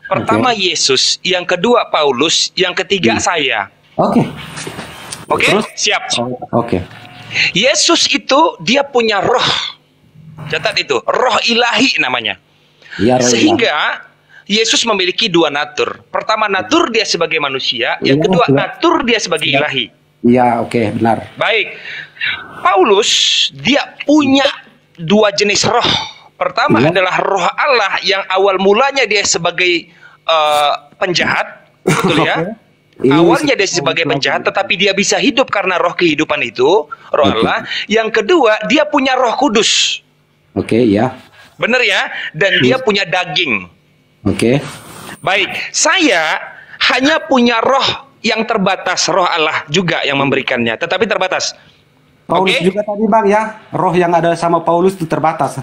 Pertama Yesus, yang kedua Paulus, yang ketiga saya. Oke. Oke? Terus? Siap. Oke. Yesus itu dia punya roh. Catat itu, roh ilahi namanya. Iya, roh ilahi. Sehingga Yesus memiliki dua natur. Pertama, natur dia sebagai manusia. Yang Iya, kedua, iya. natur dia sebagai ilahi. Iya, oke, benar. Baik, Paulus dia punya dua jenis roh. Pertama Iya. adalah roh Allah yang awal mulanya dia sebagai penjahat, betul ya? Oke. Awalnya dia sebagai penjahat, tetapi dia bisa hidup karena roh kehidupan itu, roh Allah. Yang kedua, dia punya roh kudus. Oke, ya. Benar ya? Dan dia punya daging. Oke. Baik, saya hanya punya roh yang terbatas, roh Allah juga yang memberikannya, tetapi terbatas. Paulus Oke? juga tadi Bang ya, roh yang ada sama Paulus itu terbatas.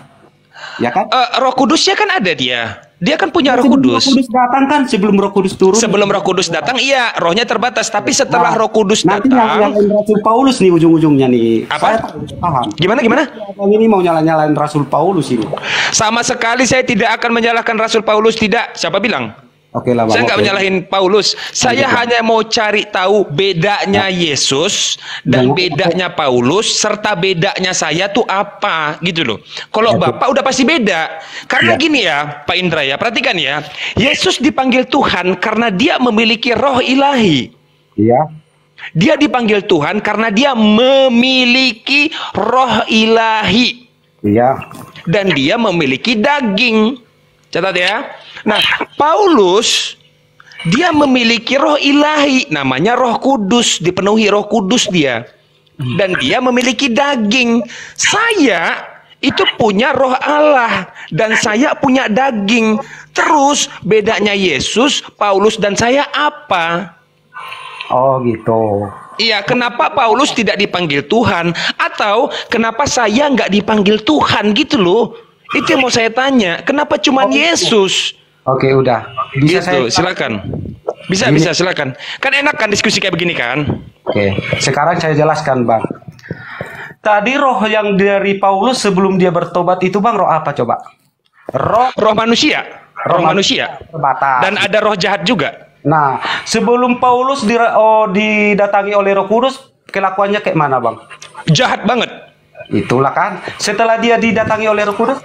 Ya kan? Roh kudusnya kan ada dia. Dia kan punya roh Sebelum kudus. Roh Kudus datang kan, sebelum Roh Kudus turun. Sebelum roh kudus datang, iya, rohnya terbatas. Tapi setelah Nah, roh kudus nanti yang datang, Rasul Paulus nih ujung-ujungnya nih. Apa? Saya paham. gimana? Abang ini mau nyala-nyalain Rasul Paulus ini. Sama sekali saya tidak akan menyalahkan Rasul Paulus, tidak. Siapa bilang? Oke lah Bang. Saya nggak oke. menyalahin Paulus. Saya hanya mau cari tahu bedanya Yesus dan bedanya Paulus serta bedanya saya tuh apa gitu loh. Kalau Bapak udah pasti beda. Karena gini ya, Pak Indra ya, perhatikan ya. Yesus dipanggil Tuhan karena dia memiliki roh ilahi. Iya. Dia dipanggil Tuhan karena dia memiliki roh ilahi. Iya. Dan dia memiliki daging. Catat ya. Nah, Paulus dia memiliki roh ilahi, namanya Roh Kudus, dipenuhi Roh Kudus dia. Dan dia memiliki daging. Saya itu punya roh Allah dan saya punya daging. Terus bedanya Yesus, Paulus dan saya apa? Oh gitu. Iya, kenapa Paulus tidak dipanggil Tuhan? Atau kenapa saya nggak dipanggil Tuhan gitu loh? Itu yang mau saya tanya. Kenapa cuman Yesus? Oke udah. Bisa Gitu, saya silakan. Bisa, silakan. Kan enak kan diskusi kayak begini kan? Oke, sekarang saya jelaskan Bang. Tadi roh yang dari Paulus sebelum dia bertobat itu Bang, roh apa coba? Roh manusia. Roh manusia. Terbatas. Dan ada roh jahat juga. Nah, sebelum Paulus didatangi oleh Roh Kudus, kelakuannya kayak mana Bang? Jahat banget. Itulah kan. Setelah dia didatangi oleh Roh Kudus,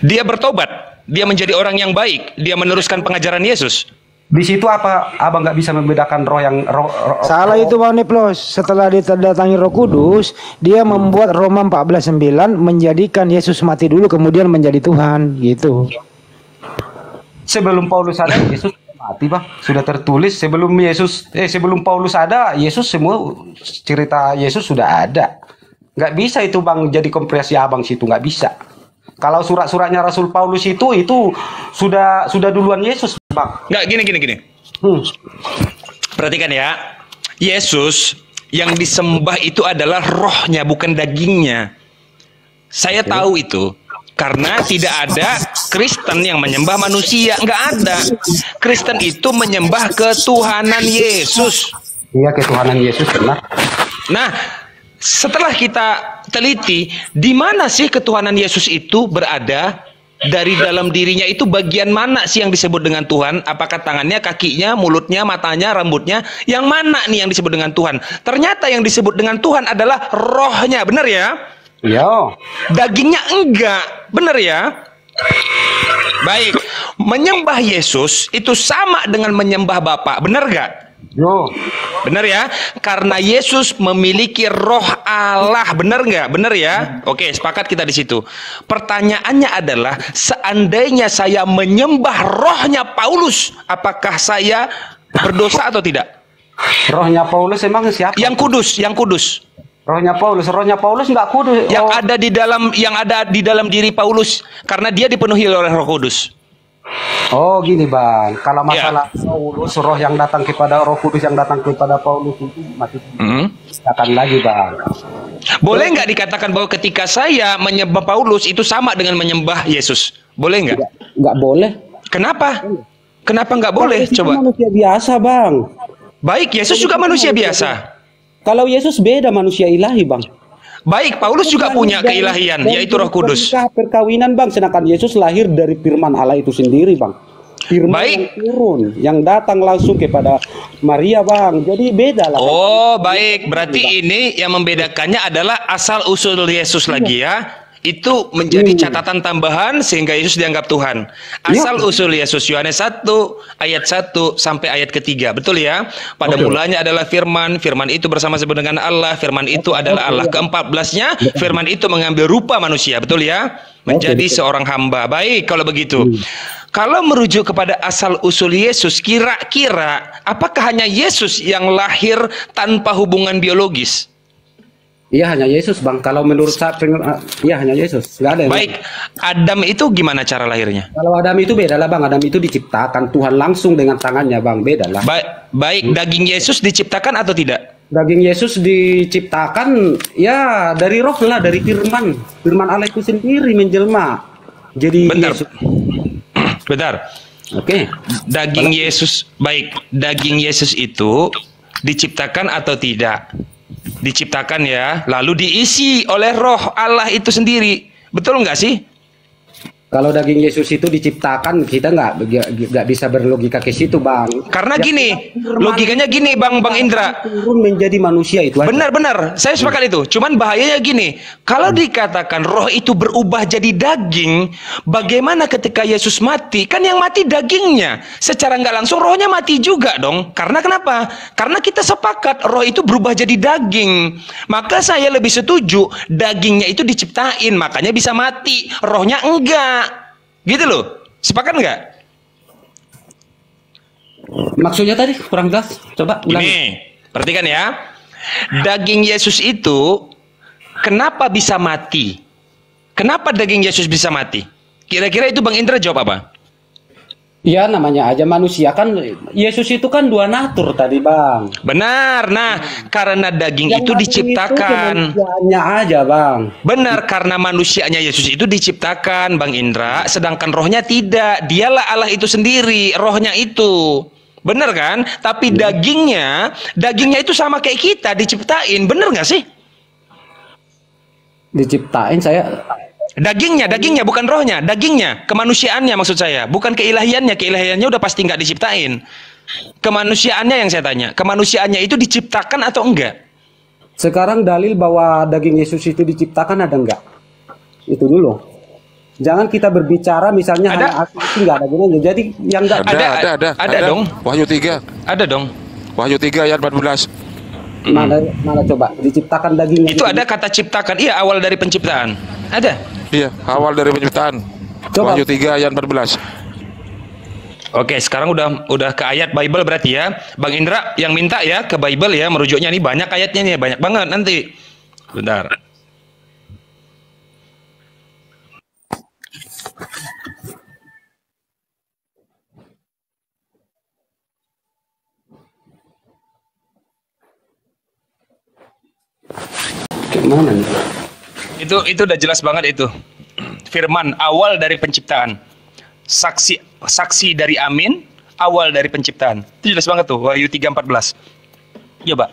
Dia bertobat. Dia menjadi orang yang baik. Dia meneruskan pengajaran Yesus. di situ apa Abang nggak bisa membedakan roh yang Salah itu Bang Niplos. Setelah didatangi Roh Kudus, dia membuat Roma 14:9 menjadikan Yesus mati dulu kemudian menjadi Tuhan, gitu. sebelum Paulus ada Yesus mati Bang. Sudah tertulis sebelum Paulus ada Yesus, semua cerita Yesus sudah ada. Nggak bisa itu Bang jadi kompresi Abang situ, nggak bisa. Kalau surat-suratnya Rasul Paulus itu sudah duluan Yesus Bang. Nggak, gini. Perhatikan ya. Yesus yang disembah itu adalah rohnya, bukan dagingnya. Saya tahu itu. Karena tidak ada Kristen yang menyembah manusia. Nggak ada. Kristen itu menyembah ketuhanan Yesus. Iya, ketuhanan Yesus benar. Nah, setelah kita teliti, di mana sih ketuhanan Yesus itu berada? Dari dalam dirinya itu bagian mana sih yang disebut dengan Tuhan? Apakah tangannya, kakinya, mulutnya, matanya, rambutnya? Yang mana nih yang disebut dengan Tuhan? Ternyata yang disebut dengan Tuhan adalah rohnya, benar ya? Iya. Dagingnya enggak, benar ya? Baik, menyembah Yesus itu sama dengan menyembah Bapa, benar gak? Yo. Benar ya? Karena Yesus memiliki roh Allah, benar nggak? Benar ya? Oke, sepakat kita di situ. Pertanyaannya adalah, seandainya saya menyembah rohnya Paulus, apakah saya berdosa atau tidak? Rohnya Paulus emang siapa? Yang kudus. Rohnya Paulus nggak kudus. Yang ada di dalam diri Paulus, karena dia dipenuhi oleh Roh Kudus. Oh gini Bang, kalau masalah Paulus, roh yang datang kepada Roh Kudus yang datang kepada Paulus itu masih akan lagi Bang. Boleh nggak dikatakan bahwa ketika saya menyembah Paulus itu sama dengan menyembah Yesus? Boleh nggak? Nggak boleh. Kenapa? Kenapa nggak boleh? Yesus itu Coba. manusia biasa Bang. Baik, Yesus juga manusia biasa. Kalau Yesus beda manusia ilahi Bang. Baik, Paulus juga punya keilahian, yaitu Roh Kudus. Perkawinan Bang, sedangkan Yesus lahir dari firman Allah itu sendiri Bang. Firman Baik. yang turun, yang datang langsung kepada Maria Bang. Jadi beda lah. Oh, baik. Berarti ini yang membedakannya adalah asal usul Yesus lagi ya. Itu menjadi catatan tambahan sehingga Yesus dianggap Tuhan. Asal usul Yesus Yohanes 1 ayat 1 sampai ayat ketiga. Betul ya? Pada mulanya adalah firman, firman itu bersama-sama dengan Allah, firman itu adalah Allah. Ke-14-nya, firman itu mengambil rupa manusia. Betul ya? Menjadi seorang hamba. Baik kalau begitu. Kalau merujuk kepada asal usul Yesus, kira-kira apakah hanya Yesus yang lahir tanpa hubungan biologis? Iya, hanya Yesus, Bang. Kalau menurut saya, iya hanya Yesus. Nggak ada yang Baik, Adam itu gimana cara lahirnya? Kalau Adam itu beda lah, Bang. Adam itu diciptakan Tuhan langsung dengan tangannya, Bang. Beda lah. Baik, daging Yesus diciptakan atau tidak? Daging Yesus diciptakan ya dari roh lah, dari firman. Firman Allah itu sendiri menjelma. Jadi Bentar. Yesus. Bentar. Oke. Daging Yesus, baik, daging Yesus itu diciptakan atau tidak? Diciptakan ya, lalu diisi oleh roh Allah itu sendiri. Betul nggak sih? Kalau daging Yesus itu diciptakan, kita nggak bisa berlogika ke situ, Bang. Karena Ya, gini, logikanya gini, Bang Indra. Turun menjadi manusia itu aja. Benar-benar, saya sepakat itu. Cuman bahayanya gini, kalau dikatakan roh itu berubah jadi daging, bagaimana ketika Yesus mati? Kan yang mati dagingnya. Secara nggak langsung rohnya mati juga dong. Karena kenapa? Karena kita sepakat roh itu berubah jadi daging. Maka saya lebih setuju dagingnya itu diciptain, makanya bisa mati. Rohnya enggak. Gitu loh. Sepakat nggak? Maksudnya tadi kurang jelas. Coba ulang. Ini, perhatikan ya. Daging Yesus itu kenapa bisa mati? Kenapa daging Yesus bisa mati? Kira-kira itu Bang Indra jawab apa? Ya namanya aja manusia kan. Yesus itu kan dua natur tadi, Bang. Benar. Nah, karena daging itu diciptakan. Manusianya aja, Bang. Benar, karena manusianya Yesus itu diciptakan, Bang Indra, sedangkan rohnya tidak. Dialah Allah itu sendiri, rohnya itu. Benar kan? Tapi dagingnya itu sama kayak kita, diciptain. Benar nggak sih? Diciptain saya. Dagingnya bukan rohnya, dagingnya, kemanusiaannya maksud saya, bukan keilahiannya udah pasti nggak diciptain. Kemanusiaannya yang saya tanya, kemanusiaannya itu diciptakan atau enggak? Sekarang dalil bahwa daging Yesus itu diciptakan ada enggak? Itu dulu. Jangan kita berbicara misalnya hanya asumsi nggak ada gunanya. Jadi yang enggak ada dong. Wahyu 3. Ada dong. Wahyu 3 ayat 14. Mana coba diciptakan dagingnya. Itu ada kata ciptakan, iya awal dari penciptaan. Ada. Iya, awal dari penciptaan. Coba. Wahyu 3 ayat 14. Oke, sekarang udah ke ayat Bible berarti ya. Bang Indra yang minta ya ke Bible ya, merujuknya nih banyak ayatnya nih, banyak banget nanti. Bentar. Mana nih? Itu udah jelas banget itu. Firman awal dari penciptaan. Saksi dari Amin, awal dari penciptaan. Itu jelas banget tuh, Wahyu 3:14. Coba.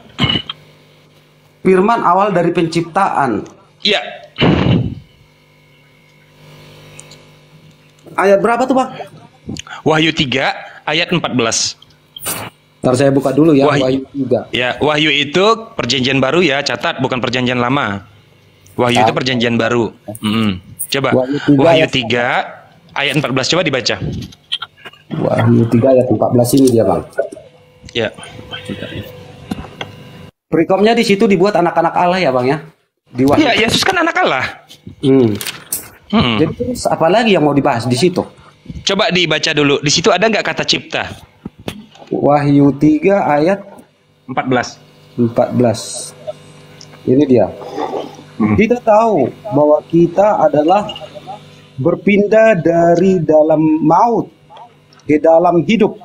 Firman awal dari penciptaan. Iya. Ayat berapa tuh, Bang? Wahyu 3 ayat 14. Ntar saya buka dulu ya, Wahyu 3. Ya, Wahyu itu perjanjian baru ya, catat bukan perjanjian lama. Wahyu itu perjanjian baru. Coba Wahyu 3 ayat 14 coba dibaca. Wahyu 3 ayat 14 ini dia, Bang. Ya. Perikomnya di situ dibuat anak-anak Allah ya, Bang ya. Di Wahyu. Ya, Yesus kan anak Allah. Jadi terus apa lagi yang mau dibahas di situ? Coba dibaca dulu. Di situ ada nggak kata cipta? Wahyu 3 ayat 14. 14. Ini dia. Kita tahu bahwa kita adalah berpindah dari dalam maut ke dalam hidup,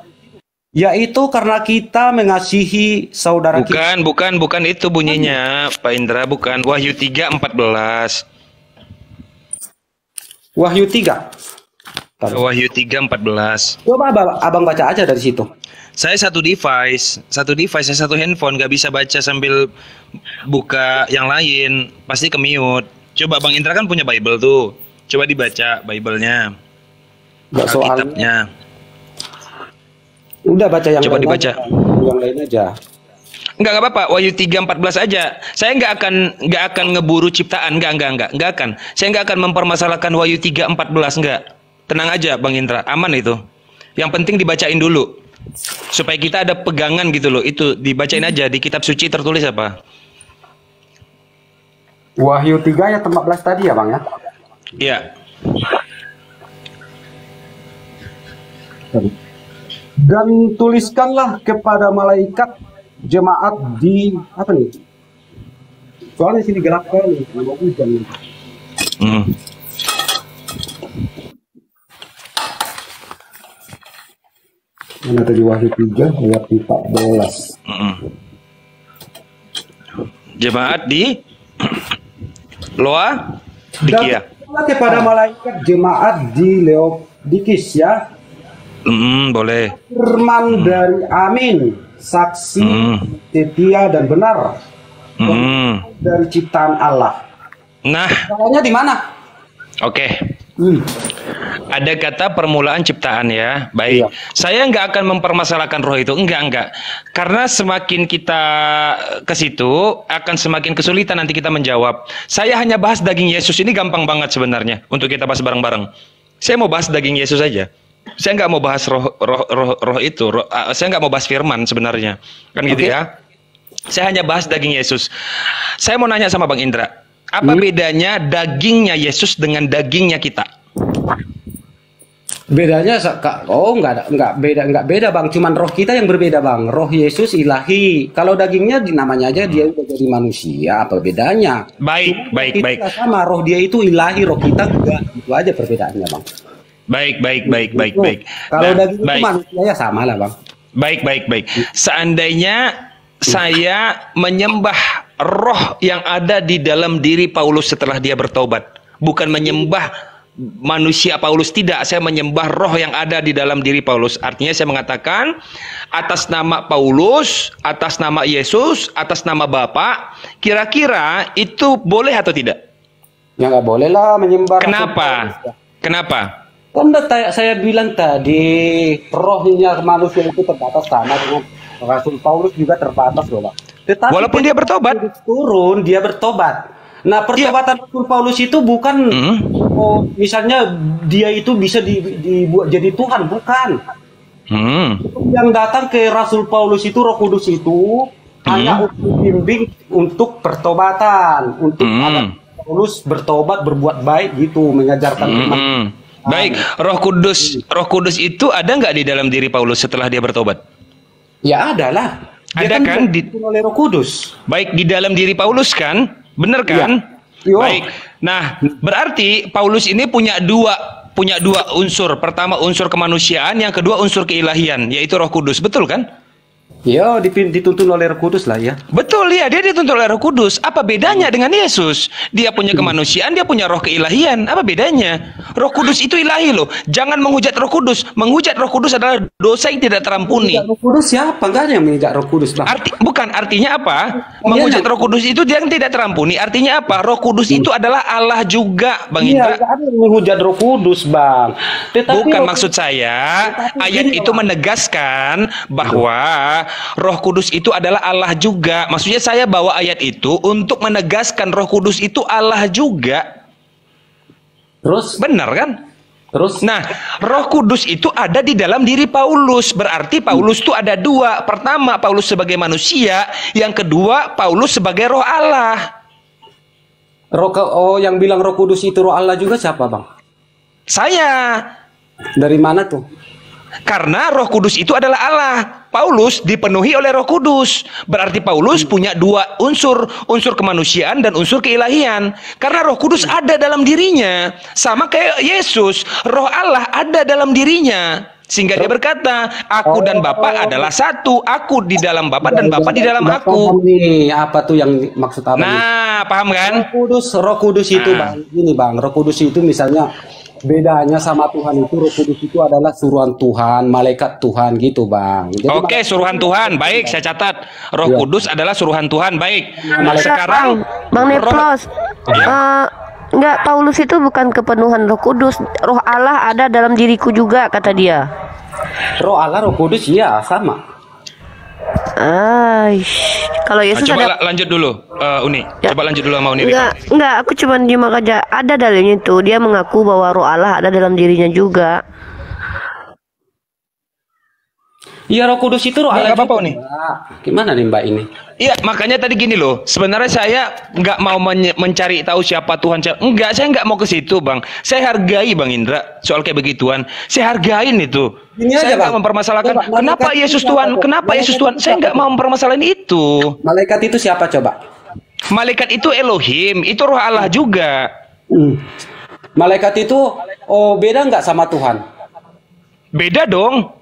yaitu karena kita mengasihi saudara kita. Bukan itu bunyinya, Pak Indra, bukan. Wahyu 3:14. Wahyu 3. Wahyu 3:14. Coba abang baca aja dari situ. Saya satu device, saya satu handphone, nggak bisa baca sambil buka yang lain, pasti ke-mute. Coba Bang Indra kan punya Bible tuh, coba dibaca Bible-nya, Kitabnya. Udah baca yang coba lain dibaca. aja. Yang lain aja. Enggak apa-apa, Wahyu 3:14 aja. Saya nggak akan ngeburu ciptaan, enggak akan. Saya nggak akan mempermasalahkan Wahyu 3:14, enggak. Tenang aja Bang Indra, aman itu. Yang penting dibacain dulu. Supaya kita ada pegangan gitu loh. Itu dibacain aja di kitab suci tertulis apa? Wahyu 3 ayat 14 tadi ya Bang ya? Iya. Dan tuliskanlah kepada malaikat jemaat di apa nih? Soalnya sini gelap kali, mau hujan. Mana tadi Wahyu 3 ayat 14. Jemaat di Loa Dan kepada malaikat jemaat di Laodikis ya. Boleh. Firman dari Amin, saksi setia dan benar dari ciptaan Allah. Nah, salahnya di mana? Oke. Ada kata permulaan ciptaan ya. Baik. Iya. Saya nggak akan mempermasalahkan roh itu. Enggak. Karena semakin kita ke situ akan semakin kesulitan nanti kita menjawab. Saya hanya bahas daging Yesus ini gampang banget sebenarnya untuk kita bahas bareng-bareng. Saya mau bahas daging Yesus saja. Saya nggak mau bahas roh itu. Saya nggak mau bahas firman sebenarnya. Kan gitu ya. Saya hanya bahas daging Yesus. Saya mau nanya sama Bang Indra. Apa bedanya dagingnya Yesus dengan dagingnya kita? Bedanya nggak beda Bang, cuman roh kita yang berbeda Bang. Roh Yesus ilahi. Kalau dagingnya namanya aja dia udah jadi manusia, apa bedanya? Baik. Sama roh dia itu ilahi, roh kita juga. Itu aja perbedaannya Bang. Baik. Kalau daging itu manusia ya sama lah Bang. Baik. Seandainya saya menyembah roh yang ada di dalam diri Paulus setelah dia bertobat, bukan menyembah manusia Paulus, tidak, saya menyembah roh yang ada di dalam diri Paulus. Artinya saya mengatakan atas nama Paulus, atas nama Yesus, atas nama Bapa, kira-kira itu boleh atau tidak? Ya nggak boleh lah menyembah. Kenapa? Kan saya bilang tadi rohnya manusia itu terbatas sama dengan Rasul Paulus juga terbatas loh Pak. Tetapi walaupun dia bertobat, dia bertobat. Nah, pertobatan Rasul Paulus itu bukan misalnya dia itu bisa dibuat jadi Tuhan, bukan. Yang datang ke Rasul Paulus itu Roh Kudus itu hanya untuk bimbing untuk pertobatan, untuk agar Paulus bertobat berbuat baik gitu, mengajarkan firman. Baik, Roh Kudus itu ada nggak di dalam diri Paulus setelah dia bertobat? Ya ada lah. Ada kan oleh Roh Kudus. Baik, di dalam diri Paulus kan? Benar kan? Ya. Baik. Nah, berarti Paulus ini punya dua unsur. Pertama unsur kemanusiaan, yang kedua unsur keilahian, yaitu Roh Kudus. Betul kan? Ya, dituntun oleh Roh Kudus lah ya. Betul ya, dia dituntun oleh Roh Kudus. Apa bedanya dengan Yesus? Dia punya kemanusiaan, dia punya roh keilahian. Apa bedanya? Roh Kudus itu ilahi loh. Jangan menghujat Roh Kudus. Menghujat Roh Kudus adalah dosa yang tidak terampuni. Roh Kudus siapa? Enggak ada yang menghujat Roh Kudus, Bang. Artinya apa? Menghujat Roh Kudus itu dia yang tidak terampuni. Artinya apa? Roh Kudus itu adalah Allah juga, Bang Indra. Iya, ada yang menghujat Roh Kudus, Bang. Bukan maksud saya, ayat itu menegaskan bahwa Roh Kudus itu adalah Allah juga. Maksudnya saya bawa ayat itu untuk menegaskan Roh Kudus itu Allah juga. Terus? Benar kan? Terus? Nah, Roh Kudus itu ada di dalam diri Paulus. Berarti Paulus itu ada dua. Pertama, Paulus sebagai manusia. Yang kedua, Paulus sebagai roh Allah. Yang bilang Roh Kudus itu roh Allah juga siapa, Bang? Saya. Dari mana tuh? Karena Roh Kudus itu adalah Allah. Paulus dipenuhi oleh Roh Kudus. Berarti Paulus punya dua unsur, unsur kemanusiaan dan unsur keilahian. Karena Roh Kudus ada dalam dirinya. Sama kayak Yesus, Roh Allah ada dalam dirinya. Sehingga dia berkata, aku dan Bapa adalah satu. Aku di dalam Bapa dan Bapa di dalam aku. Nih, apa tuh yang maksud apa? Nah, paham kan? Roh Kudus itu, Bang. Ini, Bang. Roh Kudus itu misalnya bedanya sama Tuhan itu, Roh Kudus itu adalah suruhan Tuhan, malaikat Tuhan gitu, Bang. Jadi oke, suruhan Tuhan. Baik, saya catat. Roh Kudus adalah suruhan Tuhan. Baik. Nah, sekarang Bang Neplos, enggak, Paulus itu bukan kepenuhan Roh Kudus. Roh Allah ada dalam diriku juga, kata dia. Roh Allah, Roh Kudus, iya sama. Kalau Yesus coba ada lanjut dulu, Uni. Ya. Coba lanjut dulu sama Uni. Rika. enggak, aku cuma nyimak aja. Ada dalilnya tuh. Dia mengaku bahwa Roh Allah ada dalam dirinya juga. Iya, Roh Kudus itu Roh Allah. Nggak apa-apa, juga, Uni. Mbak. Gimana nih Mbak ini? Iya, makanya tadi gini loh. Sebenarnya saya nggak mau mencari tahu siapa Tuhan. Enggak, saya nggak mau ke situ, Bang. Saya hargai Bang Indra soal kayak begituan. Saya hargain itu. Ini Saya aja, nggak Bang. mempermasalahkan Coba, kenapa malaikat Yesus itu Tuhan, siapa, kenapa Yesus Malaikat Tuhan. itu Saya siapa, nggak mau mempermasalahin itu. Malaikat itu siapa coba? Malaikat itu Elohim, itu Roh Allah juga. Malaikat itu beda nggak sama Tuhan? Beda dong.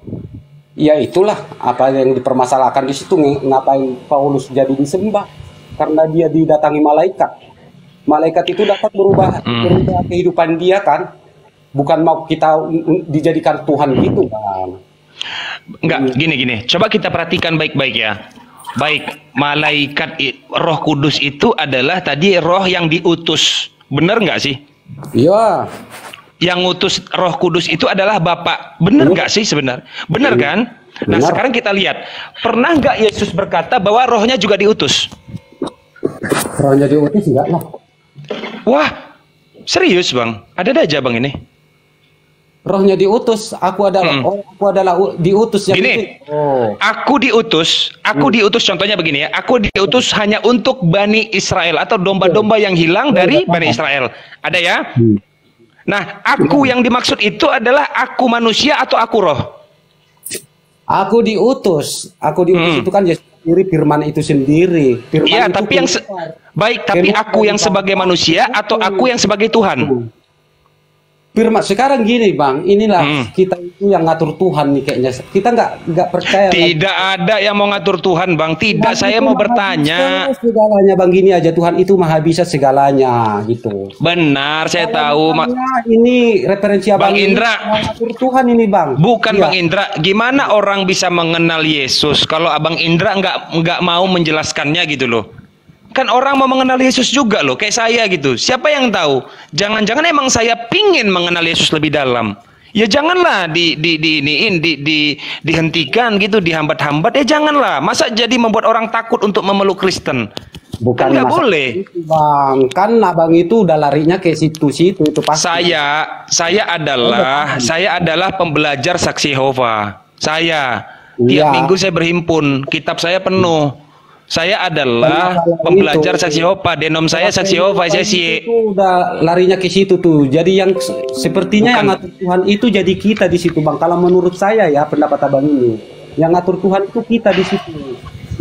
Ya itulah apa yang dipermasalahkan di situ, ngapain Paulus jadi disembah karena dia didatangi malaikat. Malaikat itu dapat berubah kehidupan dia kan, bukan mau kita dijadikan Tuhan gitu kan. Enggak, gini. Coba kita perhatikan baik-baik ya. Baik, malaikat Roh Kudus itu adalah tadi roh yang diutus. Bener nggak sih? Iya. Yang ngutus Roh Kudus itu adalah Bapa. Benar nggak sih sebenarnya? Benar kan? Nah, Benar. sekarang kita lihat. Pernah nggak Yesus berkata bahwa rohnya juga diutus? Rohnya diutus enggak lah. Wah, serius Bang? Ada aja Bang ini. Rohnya diutus, aku adalah diutus yang Gini, itu. aku diutus contohnya begini ya. Aku diutus hanya untuk Bani Israel atau domba-domba yang hilang dari Bani Israel. Ada ya? Nah, aku yang dimaksud itu adalah aku manusia atau aku roh? Aku diutus itu kan Yesus sendiri, firman itu sendiri. Firman Iya, itu tapi yang baik, tapi aku yang sebagai manusia atau aku yang sebagai Tuhan? Firman sekarang gini Bang, inilah kita itu yang ngatur Tuhan nih kayaknya. Kita nggak percaya. Tidak ada yang mau ngatur Tuhan Bang. Tidak, saya mau bertanya. Segalanya Bang, gini aja, Tuhan itu maha bisa segalanya gitu. Benar, saya tahu. Ini referensi Bang Indra. Ngatur Tuhan ini Bang. Bukan Iya. Bang Indra. Gimana orang bisa mengenal Yesus kalau Abang Indra nggak mau menjelaskannya gitu loh? Kan orang mau mengenal Yesus juga loh, kayak saya gitu. Siapa yang tahu? Jangan-jangan emang saya pingin mengenal Yesus lebih dalam. Ya janganlah dihentikan gitu, dihambat-hambat. Ya janganlah. Masa jadi membuat orang takut untuk memeluk Kristen? Bukan Kan nggak masalah boleh. itu, Bang. Kan abang itu udah larinya ke situ-situ itu pasti. Saya adalah pembelajar saksi Yehova. Saya tiap Iya. minggu saya berhimpun, kitab saya penuh. Saya adalah pembelajar saksi Yehova, denom saya saksi Yehova, saya Itu udah larinya ke situ tuh. Jadi yang sepertinya yang ngatur Tuhan itu jadi kita di situ, Bang. Kalau menurut saya ya, pendapat abang ini, yang ngatur Tuhan itu kita di situ.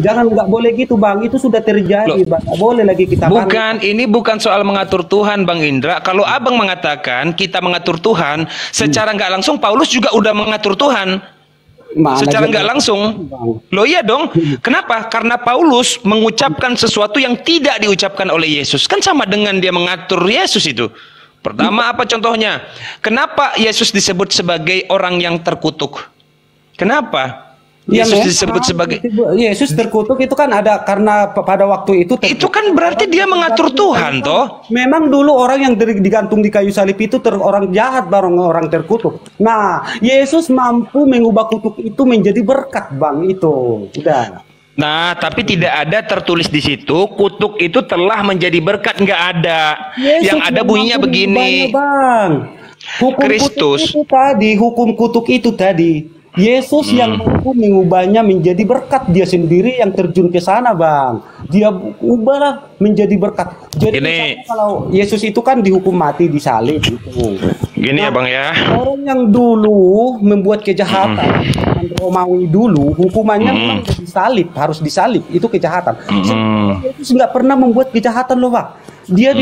Jangan, nggak boleh gitu Bang, itu sudah terjadi Bang, nggak boleh lagi kita ini bukan soal mengatur Tuhan Bang Indra. Kalau abang mengatakan kita mengatur Tuhan, secara nggak langsung Paulus juga udah mengatur Tuhan. Secara nggak langsung. Loh iya dong. Kenapa? Karena Paulus mengucapkan sesuatu yang tidak diucapkan oleh Yesus. Kan sama dengan dia mengatur Yesus itu. Pertama apa contohnya? Kenapa Yesus disebut sebagai orang yang terkutuk? Kenapa? Yesus disebut sebagai Yesus terkutuk itu kan ada karena pada waktu itu itu kan berarti dia mengatur Tuhan toh. Memang dulu orang yang digantung di kayu salib itu orang jahat, barang orang terkutuk. Nah, Yesus mampu mengubah kutuk itu menjadi berkat Bang, itu. Udah. Nah, tapi tidak ada tertulis di situ kutuk itu telah menjadi berkat, nggak ada. Yesus yang ada bunyinya begini. Bang. Hukum Kristus hukum kutuk itu tadi. Yesus yang mampu mengubahnya menjadi berkat, dia sendiri yang terjun ke sana Bang. Dia ubahlah menjadi berkat. Jadi kalau Yesus itu kan dihukum mati di salib gitu. Gini ya Bang ya. Orang yang dulu membuat kejahatan, Romawi dulu hukumannya memang disalib, harus disalib, itu kejahatan. Yesus nggak pernah membuat kejahatan loh Bang. Dia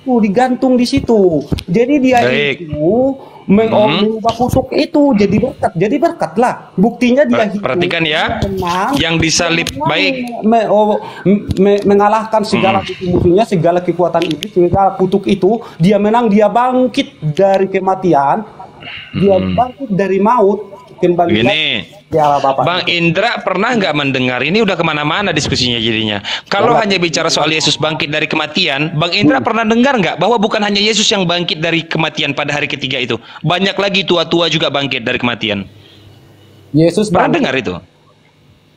digantung di situ. Jadi dia itu mengubah kutuk itu jadi berkat lah. Buktinya dia perhatikan ya, yang disalib mengalahkan segala musuhnya, segala kekuatan iblis, segala kutuk itu dia menang, dia bangkit dari kematian, dia bangkit dari maut kembali. Gini, Bang Indra pernah nggak mendengar? Ini udah kemana-mana diskusinya jadinya. Kalau hanya bicara soal Yesus bangkit dari kematian, Bang Indra pernah dengar nggak bahwa bukan hanya Yesus yang bangkit dari kematian pada hari ketiga itu, banyak lagi tua-tua juga bangkit dari kematian. Yesus pernah dengar itu?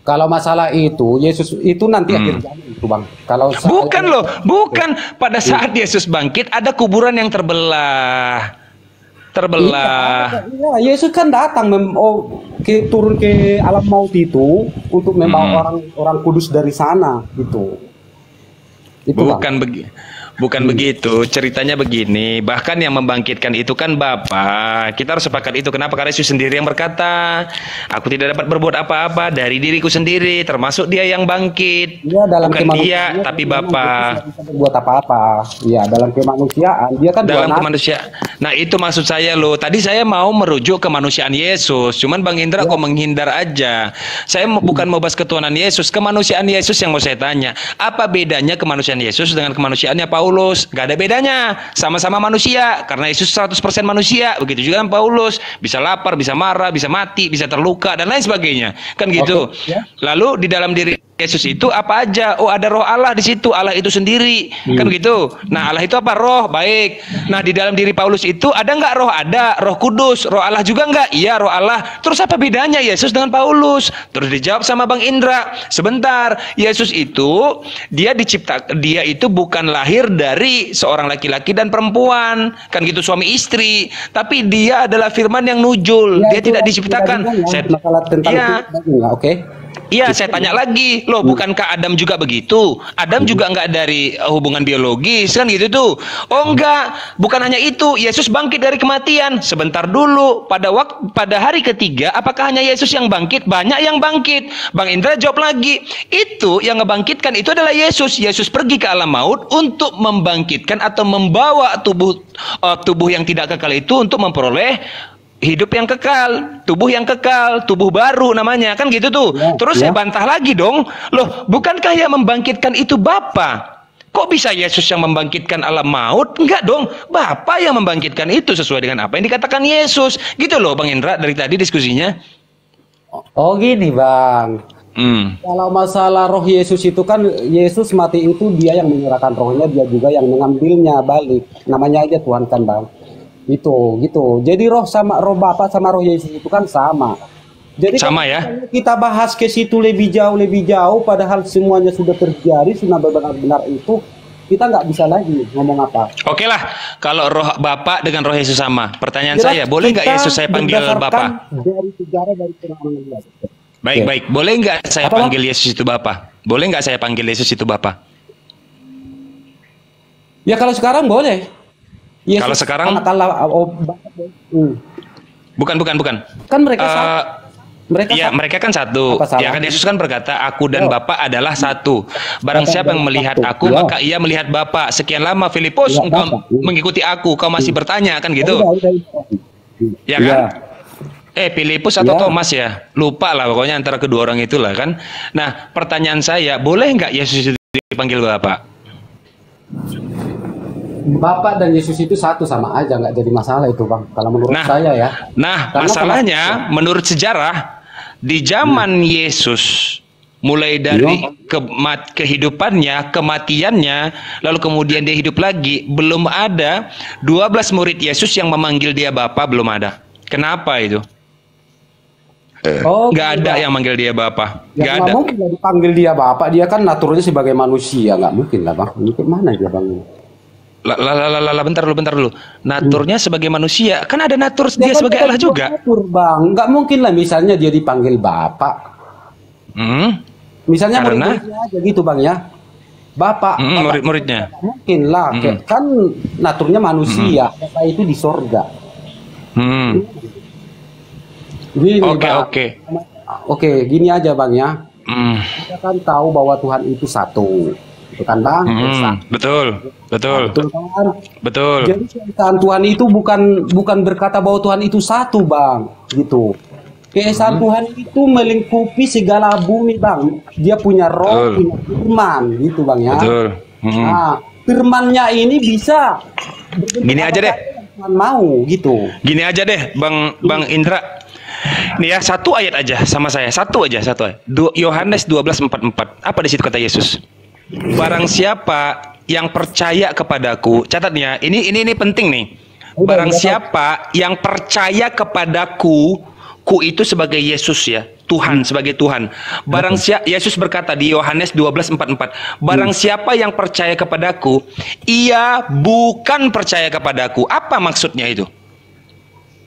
Kalau masalah itu, Yesus itu nanti akhir zaman itu bang. Kalau Bukan loh, bukan. Pada saat Yesus bangkit ada kuburan yang terbelah. Iya, Yesus kan datang turun ke alam maut itu untuk membawa orang kudus dari sana gitu. Itu Bukan begitu, ceritanya begini. Bahkan yang membangkitkan itu kan Bapa. Kita harus sepakat itu. Kenapa? Karena Yesus sendiri yang berkata, aku tidak dapat berbuat apa-apa dari diriku sendiri, termasuk dia yang bangkit. Ya, dalam bukan dia, tapi Bapa. Buat apa-apa? Ya, dalam kemanusiaan dia kan dalam kemanusiaan. Nah, itu maksud saya loh. Tadi saya mau merujuk ke kemanusiaan Yesus. Cuman Bang Indra kok menghindar aja. Saya bukan mau bahas ketuhanan Yesus, kemanusiaan Yesus yang mau saya tanya. Apa bedanya kemanusiaan Yesus dengan kemanusiaannya Paulus? Gak ada bedanya. Sama-sama manusia. Karena Yesus 100% manusia. Begitu juga kan Paulus. Bisa lapar, bisa marah, bisa mati, bisa terluka, dan lain sebagainya. Kan gitu. Lalu di dalam diri Yesus itu apa aja? Oh, ada roh Allah di situ. Allah itu sendiri. Kan begitu. Nah, Allah itu apa? Roh. Baik. Nah, di dalam diri Paulus itu ada nggak roh? Ada. Roh Kudus. Roh Allah juga nggak? Iya, roh Allah. Terus apa bedanya Yesus dengan Paulus? Terus dijawab sama Bang Indra. Sebentar. Yesus itu dia itu bukan lahir dari seorang laki-laki dan perempuan. Kan gitu, suami istri. Tapi dia adalah firman yang nujul. Dia tidak diciptakan. Iya, saya tanya lagi, loh, bukankah Adam juga begitu? Adam juga nggak dari hubungan biologis, kan gitu tuh? Oh enggak, bukan hanya itu. Yesus bangkit dari kematian. Sebentar dulu, pada hari ketiga, apakah hanya Yesus yang bangkit? Banyak yang bangkit. Bang Indra jawab lagi, itu yang ngebangkitkan itu adalah Yesus. Yesus pergi ke alam maut untuk membangkitkan atau membawa tubuh yang tidak kekal itu untuk memperoleh hidup yang kekal, tubuh baru namanya, kan gitu tuh. Terus saya bantah lagi dong, loh, bukankah yang membangkitkan itu Bapa? Kok bisa Yesus yang membangkitkan alam maut? Enggak dong, Bapa yang membangkitkan itu sesuai dengan apa yang dikatakan Yesus. Gitu loh Bang Indra dari tadi diskusinya. Oh gini Bang, kalau masalah roh Yesus itu kan, Yesus mati itu dia yang menyerahkan rohnya, dia juga yang mengambilnya balik. Namanya aja Tuhan kan Bang. Gitu. Jadi roh Bapa sama roh Yesus itu kan sama. Jadi sama ya. Kita bahas ke situ lebih jauh, padahal semuanya sudah terjadi, sudah benar-benar itu, kita nggak bisa lagi ngomong apa. Oke lah, kalau roh Bapa dengan roh Yesus sama. Pertanyaan saya, boleh nggak Yesus saya panggil Bapa? Dari sejarah, dari pengalaman. Baik. Boleh nggak saya panggil Yesus itu Bapa? Boleh nggak saya panggil Yesus itu Bapa? Ya kalau sekarang boleh. Yesus, kalau sekarang bukan. Kan mereka kan satu. Ya kan Yesus kan berkata, aku dan Bapa adalah satu. Barang siapa yang melihat aku, maka ia melihat Bapa. Sekian lama Filipus engkau mengikuti aku, kau masih bertanya, kan gitu. Ya kan? Filipus atau Thomas ya? Lupa lah pokoknya antara kedua orang itulah kan. Nah, pertanyaan saya, boleh nggak Yesus itu dipanggil Bapa? Bapak dan Yesus itu satu, sama aja, nggak jadi masalah itu Bang. Kalau menurut saya ya. Nah, masalahnya menurut sejarah di zaman Yesus, mulai dari kehidupannya, kematiannya, lalu kemudian dia hidup lagi, belum ada 12 murid Yesus yang memanggil dia Bapa, belum ada. Kenapa itu? Nggak ada yang manggil dia Bapa. Nggak ada. Mungkin dipanggil dia Bapa, dia kan naturnya sebagai manusia, nggak mungkin lah Bang. Mungkin mana dia Bang? Bentar dulu. Naturnya sebagai manusia, kan ada natur dia sebagai Allah juga. Natur Bang, nggak mungkin lah misalnya dia dipanggil Bapak. Misalnya murid-muridnya aja gitu Bang ya. Bapak. Murid-muridnya. Mungkin lah, kan naturnya manusia, Bapak itu di sorga. Oke, gini aja Bang ya. Kita kan tahu bahwa Tuhan itu satu. Itu kan Bang? Betul kan? Betul. Jadi keesaan Tuhan itu bukan berkata bahwa Tuhan itu satu Bang, gitu. Keesaan Tuhan itu melingkupi segala bumi Bang. Dia punya roh, punya firman, gitu Bang ya. Betul. Nah, firmannya ini bisa gini aja deh. Tuhan mau gitu. Gini aja deh Bang Indra. Nih ya, satu ayat aja sama saya. Satu ayat. Yohanes 12:44. Apa di situ kata Yesus? Barang siapa yang percaya kepadaku, catatnya, ini penting nih. Barang siapa yang percaya kepadaku, ku itu sebagai Yesus ya. Tuhan sebagai Tuhan. Barang siapa, Yesus berkata di Yohanes 12:44, barang siapa yang percaya kepadaku, ia bukan percaya kepadaku. Apa maksudnya itu?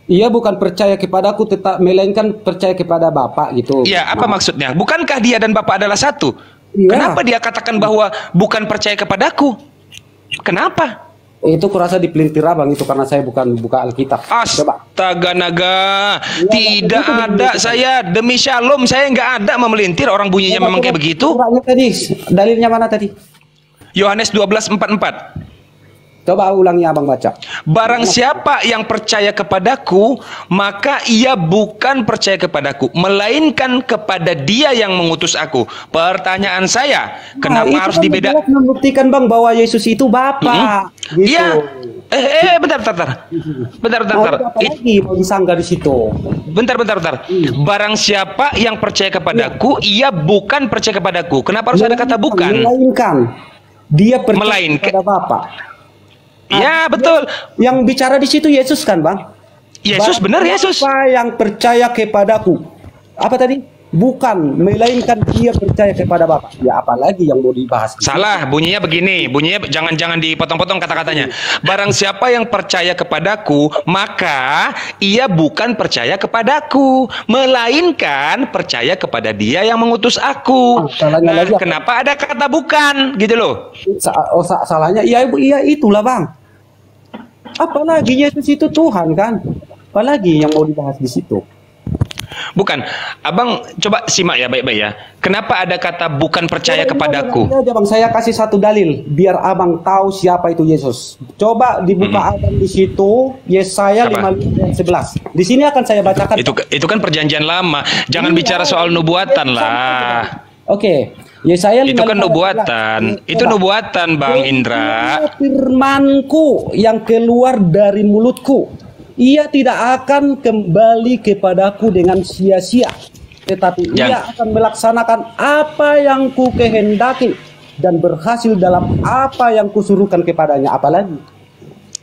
Ia bukan percaya kepadaku, tetap melainkan percaya kepada Bapa gitu. Iya, apa maksudnya? Bukankah dia dan Bapa adalah satu? Iya. Kenapa dia katakan bahwa bukan percaya kepadaku? Kenapa? Itu kurasa dipelintir abang itu karena saya bukan buka Alkitab. Coba. Astaga naga, Iya, tidak itu ada saya demi Shalom saya nggak ada memelintir, orang bunyinya memang kayak begitu. Coba tadi, dalilnya mana tadi? Yohanes 12:44. Coba ulangi abang baca. Barang siapa yang percaya kepadaku, maka ia bukan percaya kepadaku, melainkan kepada Dia yang mengutus aku. Pertanyaan saya, kenapa itu harus kan dibedakan? jelas membuktikan bang bahwa Yesus itu Bapa. Gitu. Iya. Bentar. Apalagi mau disanggah di situ. Bentar. Barang siapa yang percaya kepadaku, ia bukan percaya kepadaku. Kenapa harus ada kata bukan? Melainkan dia percaya kepada Bapa. Ya betul. Yang bicara di situ Yesus kan bang? Yesus benar Yesus. Siapa yang percaya kepadaku? Apa tadi? Bukan, melainkan dia percaya kepada Bapa. Ya apalagi yang mau dibahas? Salah, bunyinya begini. Bunyinya jangan dipotong-potong kata-katanya. Barang siapa yang percaya kepadaku, maka ia bukan percaya kepadaku, melainkan percaya kepada Dia yang mengutus aku. Nah, kenapa ada kata bukan? Gitu loh. Salahnya iya itulah bang. Apalagi Yesus itu Tuhan kan? Apalagi yang mau dibahas di situ? Bukan, abang coba simak ya baik-baik ya. Kenapa ada kata bukan percaya kepadaku? Aja bang, saya kasih satu dalil biar abang tahu siapa itu Yesus. Coba dibuka abang di situ Yesaya 55:11. Di sini akan saya bacakan. Itu kan perjanjian lama. Jangan bicara soal nubuatan lah. Oke. Yesaya 55:11. Itu kan nubuatan. Itu nubuatan Bang Indra. Firmanku yang keluar dari mulutku, ia tidak akan kembali kepadaku dengan sia-sia, tetapi ia akan melaksanakan apa yang ku kehendaki dan berhasil dalam apa yang kusuruhkan kepadanya. Apalagi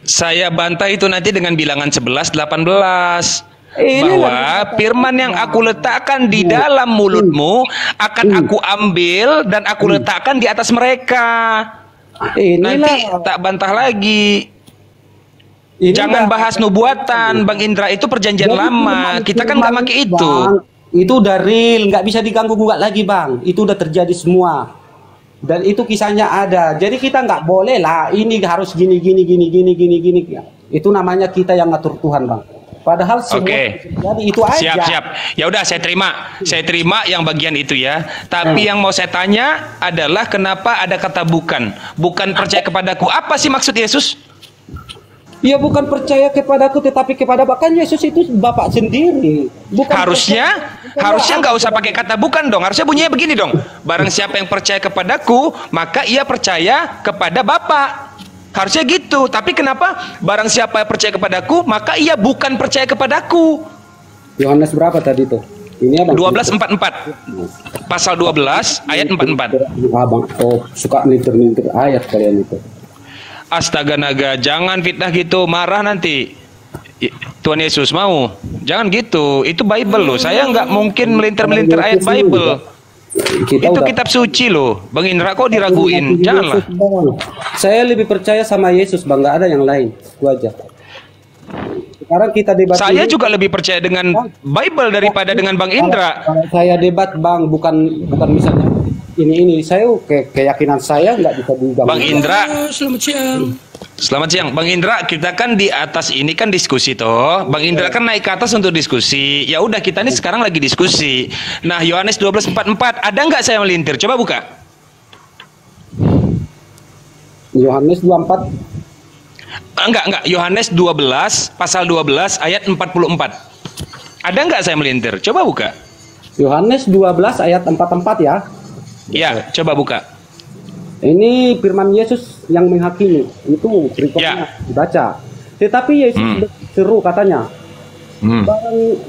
saya bantah itu nanti dengan bilangan 11:18. Bahwa firman yang aku letakkan di dalam mulutmu akan aku ambil dan aku letakkan di atas mereka. Nanti tak bantah lagi. Jangan bahas nubuatan Bang Indra, itu perjanjian lama. Kita kan nggak pakai itu. Itu udah real, nggak bisa diganggu gugat lagi bang. Itu udah terjadi semua. Dan itu kisahnya ada. Jadi kita nggak boleh lah. Ini harus gini. Itu namanya kita yang ngatur Tuhan bang. Padahal semua jadi itu aja. Siap. Ya udah saya terima yang bagian itu ya. Tapi yang mau saya tanya adalah kenapa ada kata bukan percaya kepadaku. Apa sih maksud Yesus? Ya bukan percaya kepadaku tetapi kepada Bapa. Kan Yesus itu Bapak sendiri. Harusnya nggak usah pakai kata bukan dong. Harusnya bunyinya begini dong. Barang siapa yang percaya kepadaku, maka ia percaya kepada Bapa. Harusnya gitu. Tapi kenapa barang siapa yang percaya kepadaku, maka ia bukan percaya kepadaku? Yohanes berapa tadi tuh? Ini abang 12:44. Pasal 12 ayat 44. Abang suka nintir ayat kalian itu. Astaga naga, jangan fitnah gitu, marah nanti. Tuhan Yesus mau. Jangan gitu. Itu Bible loh. Saya nggak mungkin melintir-melintir ayat Bible. Itu kitab suci loh. Bang Indra kok diraguin? Janganlah. Saya lebih percaya sama Yesus bang, nggak ada yang lain. Itu aja. Sekarang kita debat. Saya juga lebih percaya dengan Bible daripada dengan Bang Indra. Kalau saya debat bang, bukan misalnya ini saya keyakinan saya nggak bisa diganggu. Bang Indra, selamat siang. Bang Indra, kita kan di atas ini kan diskusi toh. Bang Indra kan naik ke atas untuk diskusi. Ya udah kita ini sekarang lagi diskusi. Nah, Yohanes 12:44, ada nggak saya melintir? Coba buka. Yohanes 24. Enggak. Yohanes 12 pasal 12 ayat 44. Ada nggak saya melintir? Coba buka. Yohanes 12 ayat 44 ya. Ya, coba buka. Ini firman Yesus yang menghakimi. Itu berikutnya dibaca. Tetapi Yesus seru katanya,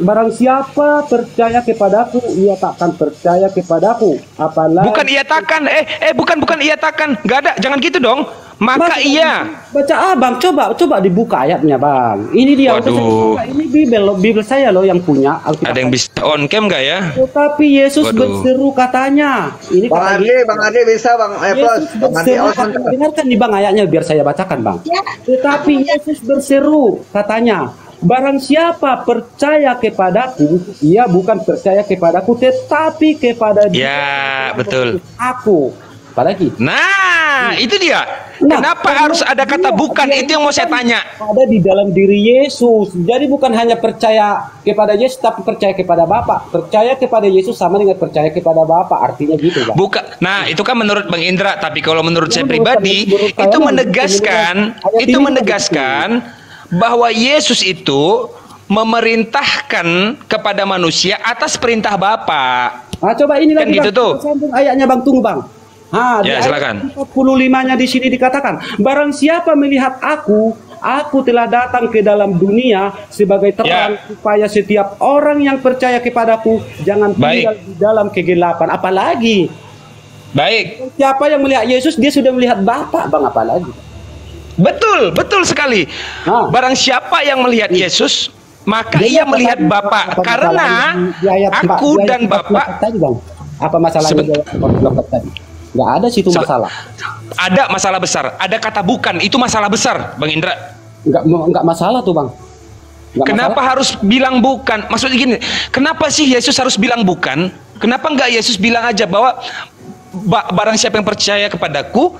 Barang siapa percaya kepadaku, ia takkan percaya kepadaku. Apalagi Bukan ia takkan, bukan ia takkan. Nggak ada, jangan gitu dong. Maka ia. Baca Bang, coba dibuka ayatnya Bang. Ini dia. Waduh. Ini Bible saya loh yang punya. Alkitab. Ada yang bisa on cam nggak ya? Tetapi Yesus berseru katanya. Ini Bang Ade bisa Bang Yesus berseru katanya. Dengarkan nih Bang ayatnya biar saya bacakan Bang. Tetapi Yesus berseru katanya, barang siapa percaya kepadaku, ia bukan percaya kepadaku, tetapi kepada Dia Ya, betul. aku. Apalagi? Nah, itu dia. Kenapa harus ada kata bukan? Itu yang mau saya tanya. Ada di dalam diri Yesus. Jadi bukan hanya percaya kepada Yesus, tapi percaya kepada Bapa. Percaya kepada Yesus sama dengan percaya kepada Bapa. Artinya gitu, Bang. Bukan. Nah, itu kan menurut Bang Indra. Tapi kalau menurut saya pribadi, itu menegaskan bahwa Yesus itu memerintahkan kepada manusia atas perintah Bapa. Nah, coba ini Kan lagi gitu Bang. tuh. Sambung ayatnya Bang, tunggu Bang. Ya, silakan. 45-nya di sini dikatakan, barang siapa melihat aku telah datang ke dalam dunia sebagai terang supaya setiap orang yang percaya kepadaku jangan tinggal di dalam kegelapan. Apalagi? Baik. Siapa yang melihat Yesus, dia sudah melihat Bapa, Bang, apalagi? Betul sekali. Barang siapa yang melihat Yesus, maka ia melihat Bapa. Karena aku dan Bapa. Apa masalahnya tadi? Nggak ada situ masalah. Ada masalah besar. Ada kata bukan. Itu masalah besar, Bang Indra. Nggak masalah tuh, Bang. Kenapa harus bilang bukan? Maksudnya gini, kenapa sih Yesus harus bilang bukan? Kenapa nggak Yesus bilang aja bahwa barang siapa yang percaya kepadaku,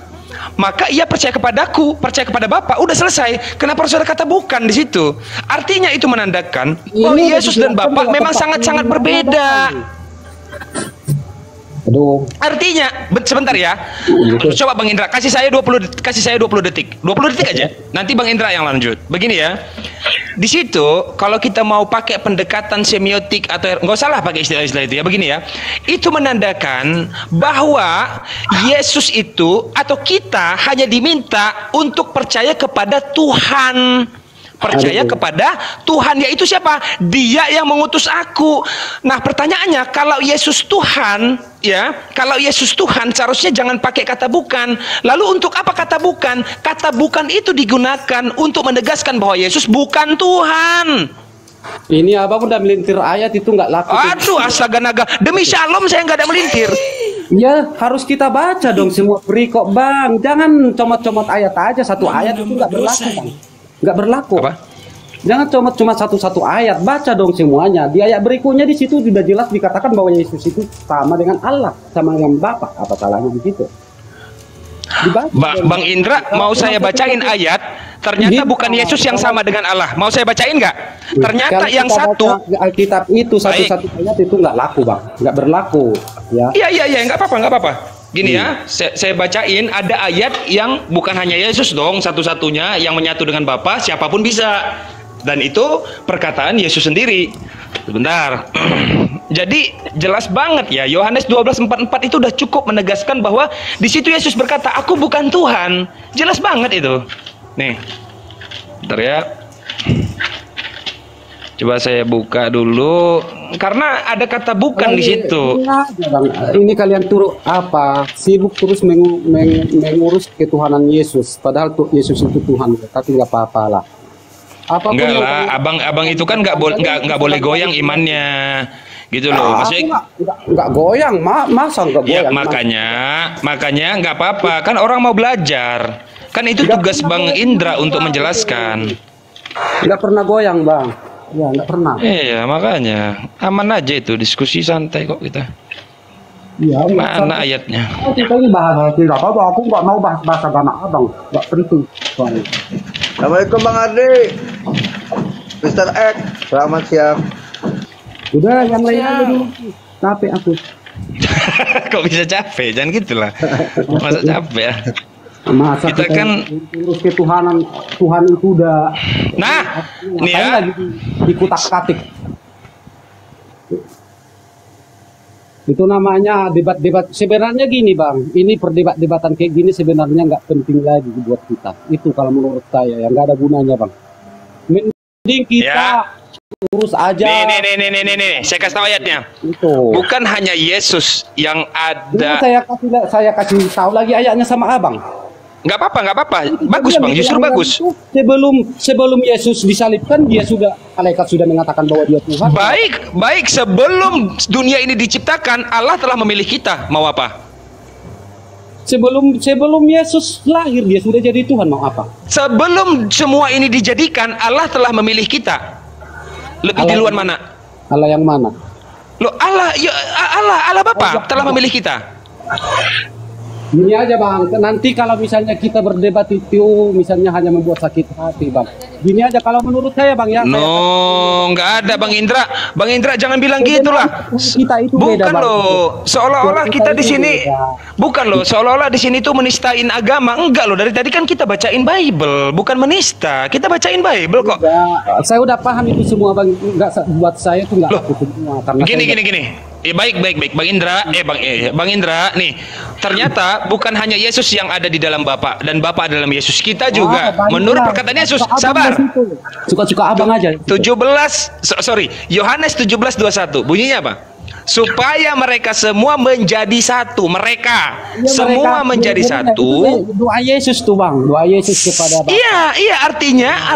maka ia percaya kepadaku, percaya kepada Bapa. Udah selesai. Kenapa harus ada kata bukan di situ? Artinya itu menandakan bahwa Yesus dan Bapa memang sangat-sangat berbeda. Aduh. Artinya, sebentar ya. Coba Bang Indra, kasih saya 20 detik. 20 detik aja. Nanti Bang Indra yang lanjut. Begini ya. Di situ kalau kita mau pakai pendekatan semiotik atau nggak usah lah pakai istilah-istilah itu ya. Begini ya. Itu menandakan bahwa Yesus itu atau kita hanya diminta untuk percaya kepada Tuhan. Percaya kepada Tuhan, yaitu siapa? Dia yang mengutus aku. Nah, pertanyaannya, kalau Yesus Tuhan, ya, kalau Yesus Tuhan seharusnya jangan pakai kata bukan. Lalu untuk apa kata bukan? Kata bukan itu digunakan untuk menegaskan bahwa Yesus bukan Tuhan. Ini abang udah melintir ayat itu nggak laku. Aduh, astaga naga. Demi Shalom saya nggak ada melintir. Ya, harus kita baca dong semua perikop, Bang. Jangan comot-comot ayat aja, satu ayat itu nggak berlaku, Bang. Nggak berlaku. Apa? Jangan cuma satu ayat, baca dong semuanya. Di ayat berikutnya di situ sudah jelas dikatakan bahwa Yesus itu sama dengan Allah, sama dengan Bapa. Apa salahnya di situ? Bang Indra, mau saya bacain ayat, ternyata bukan Yesus yang sama dengan Allah. Mau saya bacain nggak? Ternyata yang satu Alkitab itu satu ayat itu nggak laku, Bang. Nggak berlaku. Ya. Iya, nggak apa-apa. Gini ya, saya bacain ada ayat yang bukan hanya Yesus dong satu-satunya yang menyatu dengan Bapa, siapapun bisa. Dan itu perkataan Yesus sendiri. Sebentar. Jadi jelas banget ya, Yohanes 12:44 itu udah cukup menegaskan bahwa di situ Yesus berkata, "Aku bukan Tuhan." Jelas banget itu. Nih. Bentar ya. Coba saya buka dulu karena ada kata bukan di situ. Ini kalian turut apa? Sibuk terus mengurus ketuhanan Yesus, padahal Yesus itu Tuhan, tapi nggak apa-apa lah. Enggak lah, abang itu kan nggak boleh goyang imannya, gitu loh. Maksudnya nggak goyang, masa nggak goyang? Ya makanya nggak apa-apa. Kan orang mau belajar. Kan itu tugas Bang Indra untuk menjelaskan. Nggak pernah goyang, Bang. Ya, nggak pernah. Iya, makanya aman aja itu, diskusi santai kok kita. Iya. Mana ayatnya? Kita ini bahasa tidak apa, aku nggak mau bahasa agama abang, nggak penting. Assalamualaikum Bang Ade, Mr. X, selamat siang. Udah, yang lain aja dulu. Capek aku. Kok bisa capek? Jangan gitulah. Masa capek ya? Masa kita kan urus ketuhanan, Tuhan itu udah. Nah, nih ya. Lagi dikutak-katik. Itu namanya debat-debat. Sebenarnya gini, Bang, ini perdebat-debatan kayak gini sebenarnya nggak penting lagi buat kita. Itu kalau menurut saya, yang nggak ada gunanya, Bang. Mending kita urus aja. Nih. Saya kasih tahu ayatnya. Itu. Bukan hanya Yesus yang Dulu ada. saya kasih tahu lagi ayatnya sama abang. Nggak apa-apa. Bagus bang, justru bagus. Sebelum Yesus disalibkan, malaikat sudah mengatakan bahwa dia Tuhan. Baik. Sebelum dunia ini diciptakan, Allah telah memilih kita. Mau apa? Sebelum Yesus lahir, dia sudah jadi Tuhan. Mau apa? Sebelum semua ini dijadikan, Allah telah memilih kita. Lebih Allah duluan mana? Allah yang mana? Loh, Allah Bapa telah memilih kita. Ini aja bang, nanti kalau misalnya kita berdebat itu misalnya hanya membuat sakit hati bang. Gini aja kalau menurut saya bang ya. Nggak ada Bang Indra. Bang Indra jangan bilang gitulah. Kita itu Bukan beda, loh, seolah-olah kita di sini. Bukan loh, seolah-olah di sini tuh menistain agama. Enggak loh, dari tadi kan kita bacain Bible, bukan menista. Kita bacain Bible kok. Saya udah paham itu semua bang. Enggak, buat saya tuh enggak aku semua. Karena Gini. Baik. Bang Indra, nih. Ternyata bukan hanya Yesus yang ada di dalam Bapa dan Bapa dalam Yesus. Kita juga menurut perkataan Yesus. Sabar. Suka-suka abang aja. Yohanes 17:21. Bunyinya apa? Supaya mereka semua menjadi satu. Semua menjadi satu. Doa Yesus tuh bang. Doa Yesus kepada Bapa. Iya,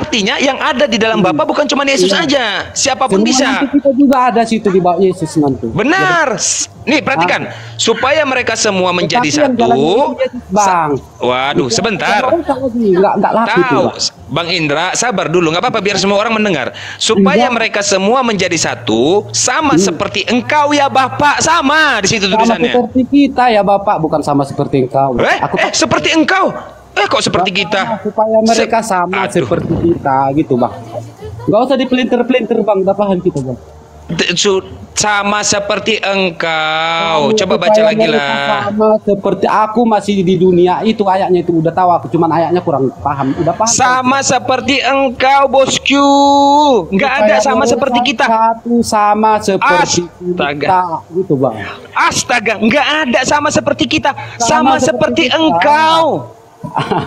artinya yang ada di dalam Bapa bukan cuma Yesus aja. Siapapun Semua bisa. nanti kita juga ada situ di bawah Yesus nanti. Benar. Nih perhatikan, supaya mereka semua menjadi Tetapi yang satu. jalan Yesus, bang. Waduh, sebentar. Nggak laku tuh, Tahu, Bang. Bang Indra, sabar dulu, nggak apa-apa biar semua orang mendengar. Supaya mereka semua menjadi satu, sama seperti Engkau ya Bapak, sama di situ Sama tulisannya. seperti kita ya Bapak, bukan sama seperti engkau. Seperti Engkau. Kok seperti kita? Supaya mereka sama Aduh. seperti kita gitu bang. Nggak usah dipelintir-pelintir bang, udah paham kita bang. Sama seperti Engkau. Coba Supaya baca lagi mereka lah. Sama seperti aku masih di dunia itu ayatnya itu udah tahu aku, cuman ayatnya kurang paham. Udah paham. Sama seperti Engkau, bosku. Nggak ada sama seperti kita. Satu sama seperti kita gitu bang. Astaga, nggak ada sama seperti kita. Sama seperti kita. Engkau.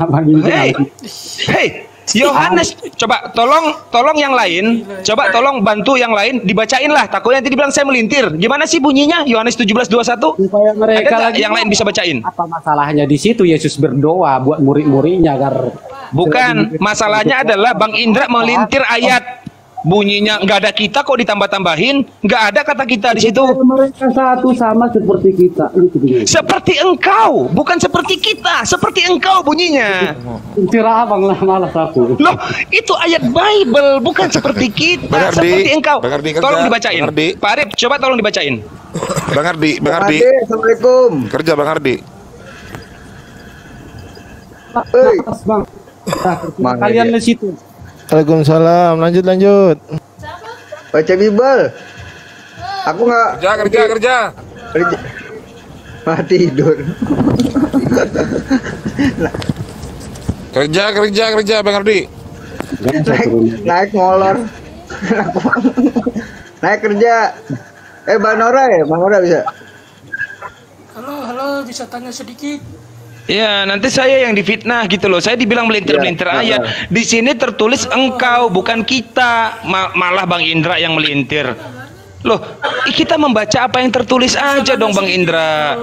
Bang Indra. Hey, Yohanes, coba tolong yang lain, coba tolong bantu yang lain dibacain lah. Takutnya nanti dibilang saya melintir. Gimana sih bunyinya? Yohanes 17:21. Supaya mereka Ada lagi yang lain bisa bacain. Apa masalahnya di situ? Yesus berdoa buat murid-muridnya agar Bukan, masalahnya adalah Bang Indra melintir ayat. Bunyinya nggak ada kita kok ditambah-tambahin, nggak ada kata kita di situ. mereka satu sama seperti kita. Seperti Engkau, bukan seperti kita, seperti Engkau bunyinya. Kira abang lah malas aku. Loh, itu ayat Bible, bukan seperti kita, Bang Ardi, seperti Engkau. Bang Ardi, kerja. Tolong dibacain. Bang Ardi. Pak Arif, coba tolong dibacain. Bang Ardi. Assalamualaikum. Kerja Bang Ardi. Hei. Bang. Nah, kalian di situ. Waalaikumsalam. Lanjut. Baca Bible. Aku nggak Kerja. tidur. Kerja Bang Ardi. naik molor. Naik kerja. Bang Nora bisa. Halo, bisa tanya sedikit? Ya, nanti saya yang difitnah gitu loh. Saya dibilang melintir-melintir ayat. Di sini tertulis Engkau, bukan kita. Malah Bang Indra yang melintir. Loh, kita membaca apa yang tertulis aja dong Bang Indra.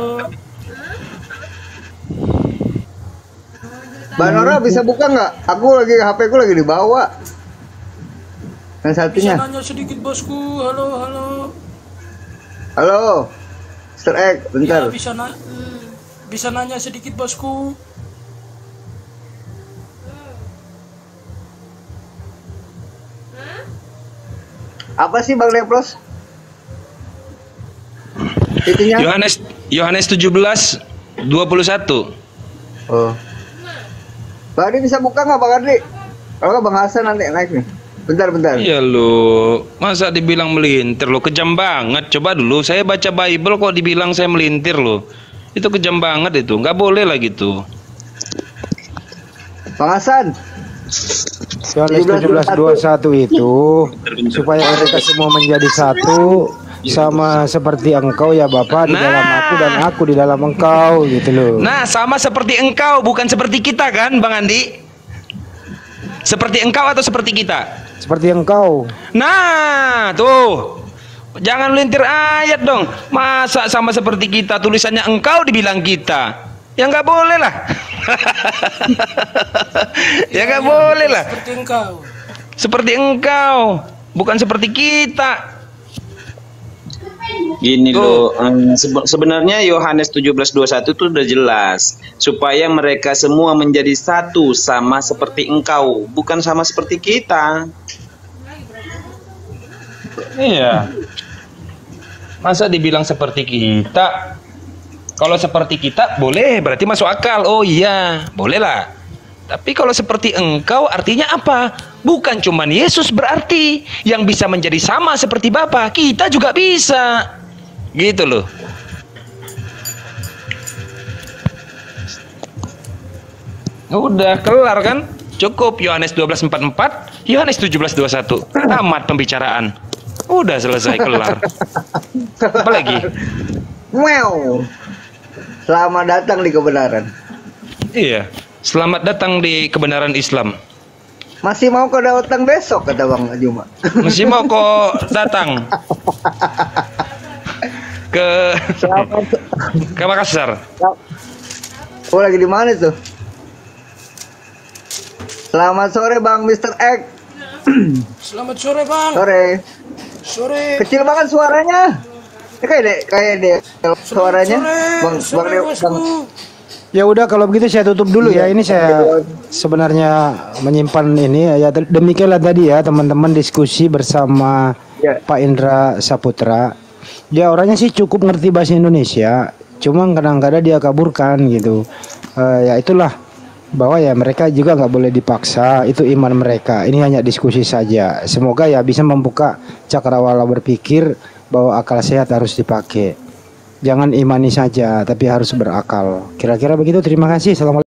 Bang Nora bisa buka nggak? Aku lagi HP ku lagi dibawa. Yang satunya. Bisa nanya sedikit bosku. Halo. Halo. Mr. X, bentar. Ya, bisa nanya sedikit bosku. Apa sih Bang Leplos? Itunya? Yohanes 17:21. Oh. Bang Ardi bisa buka nggak Bang Ardi? Kalau nggak Bang Hasan nanti naik nih. Bentar. Iya lo, masa dibilang melintir lo, kejam banget. Coba dulu saya baca Bible kok dibilang saya melintir lo. Itu kejam banget itu, nggak boleh lah gitu. Bang Hasan. Yohanes 17:21 itu supaya mereka semua menjadi satu sama seperti Engkau ya Bapa di dalam aku dan aku di dalam Engkau gitu loh. Nah, sama seperti Engkau, bukan seperti kita kan, Bang Andi? Seperti Engkau atau seperti kita? seperti engkau. Nah, tuh. Jangan melintir ayat dong. Masa sama seperti kita, tulisannya engkau dibilang kita. Ya nggak boleh lah. Ya nggak boleh lah. Seperti engkau. Seperti engkau, bukan seperti kita. Gini loh, sebenarnya Yohanes 17:21 itu udah jelas, supaya mereka semua menjadi satu sama seperti engkau, bukan sama seperti kita. Iya. Masa dibilang seperti kita? Kalau seperti kita boleh, berarti masuk akal. Oh iya, boleh lah. Tapi kalau seperti engkau artinya apa? Bukan cuman Yesus berarti yang bisa menjadi sama seperti Bapa, kita juga bisa. Gitu loh. Udah kelar kan? Cukup Yohanes 12:44, Yohanes 17:21. Tamat pembicaraan. Udah selesai, kelar. Apa lagi? Wow. Selamat datang di kebenaran. Iya, selamat datang di kebenaran Islam. Masih mau kau datang besok, kata Bang Juma. Masih mau kau datang ke Makassar? Oh, lagi di mana tuh? Selamat sore Bang Mr. X. Selamat sore bang. Sore. Sore. Kecil banget suaranya. Kayak deh suaranya. Bang. Ya udah kalau begitu saya tutup dulu ya. Ini saya sebenarnya menyimpan ini ya, demikianlah tadi ya teman-teman diskusi bersama Pak Indra Saputra. Dia orangnya sih cukup ngerti bahasa Indonesia, cuma kadang-kadang dia kaburkan gitu. Ya itulah, bahwa ya mereka juga nggak boleh dipaksa, itu iman mereka. Ini hanya diskusi saja. Semoga ya bisa membuka cakrawala berpikir bahwa akal sehat harus dipakai. Jangan imani saja, tapi harus berakal. Kira-kira begitu. Terima kasih. Assalamualaikum.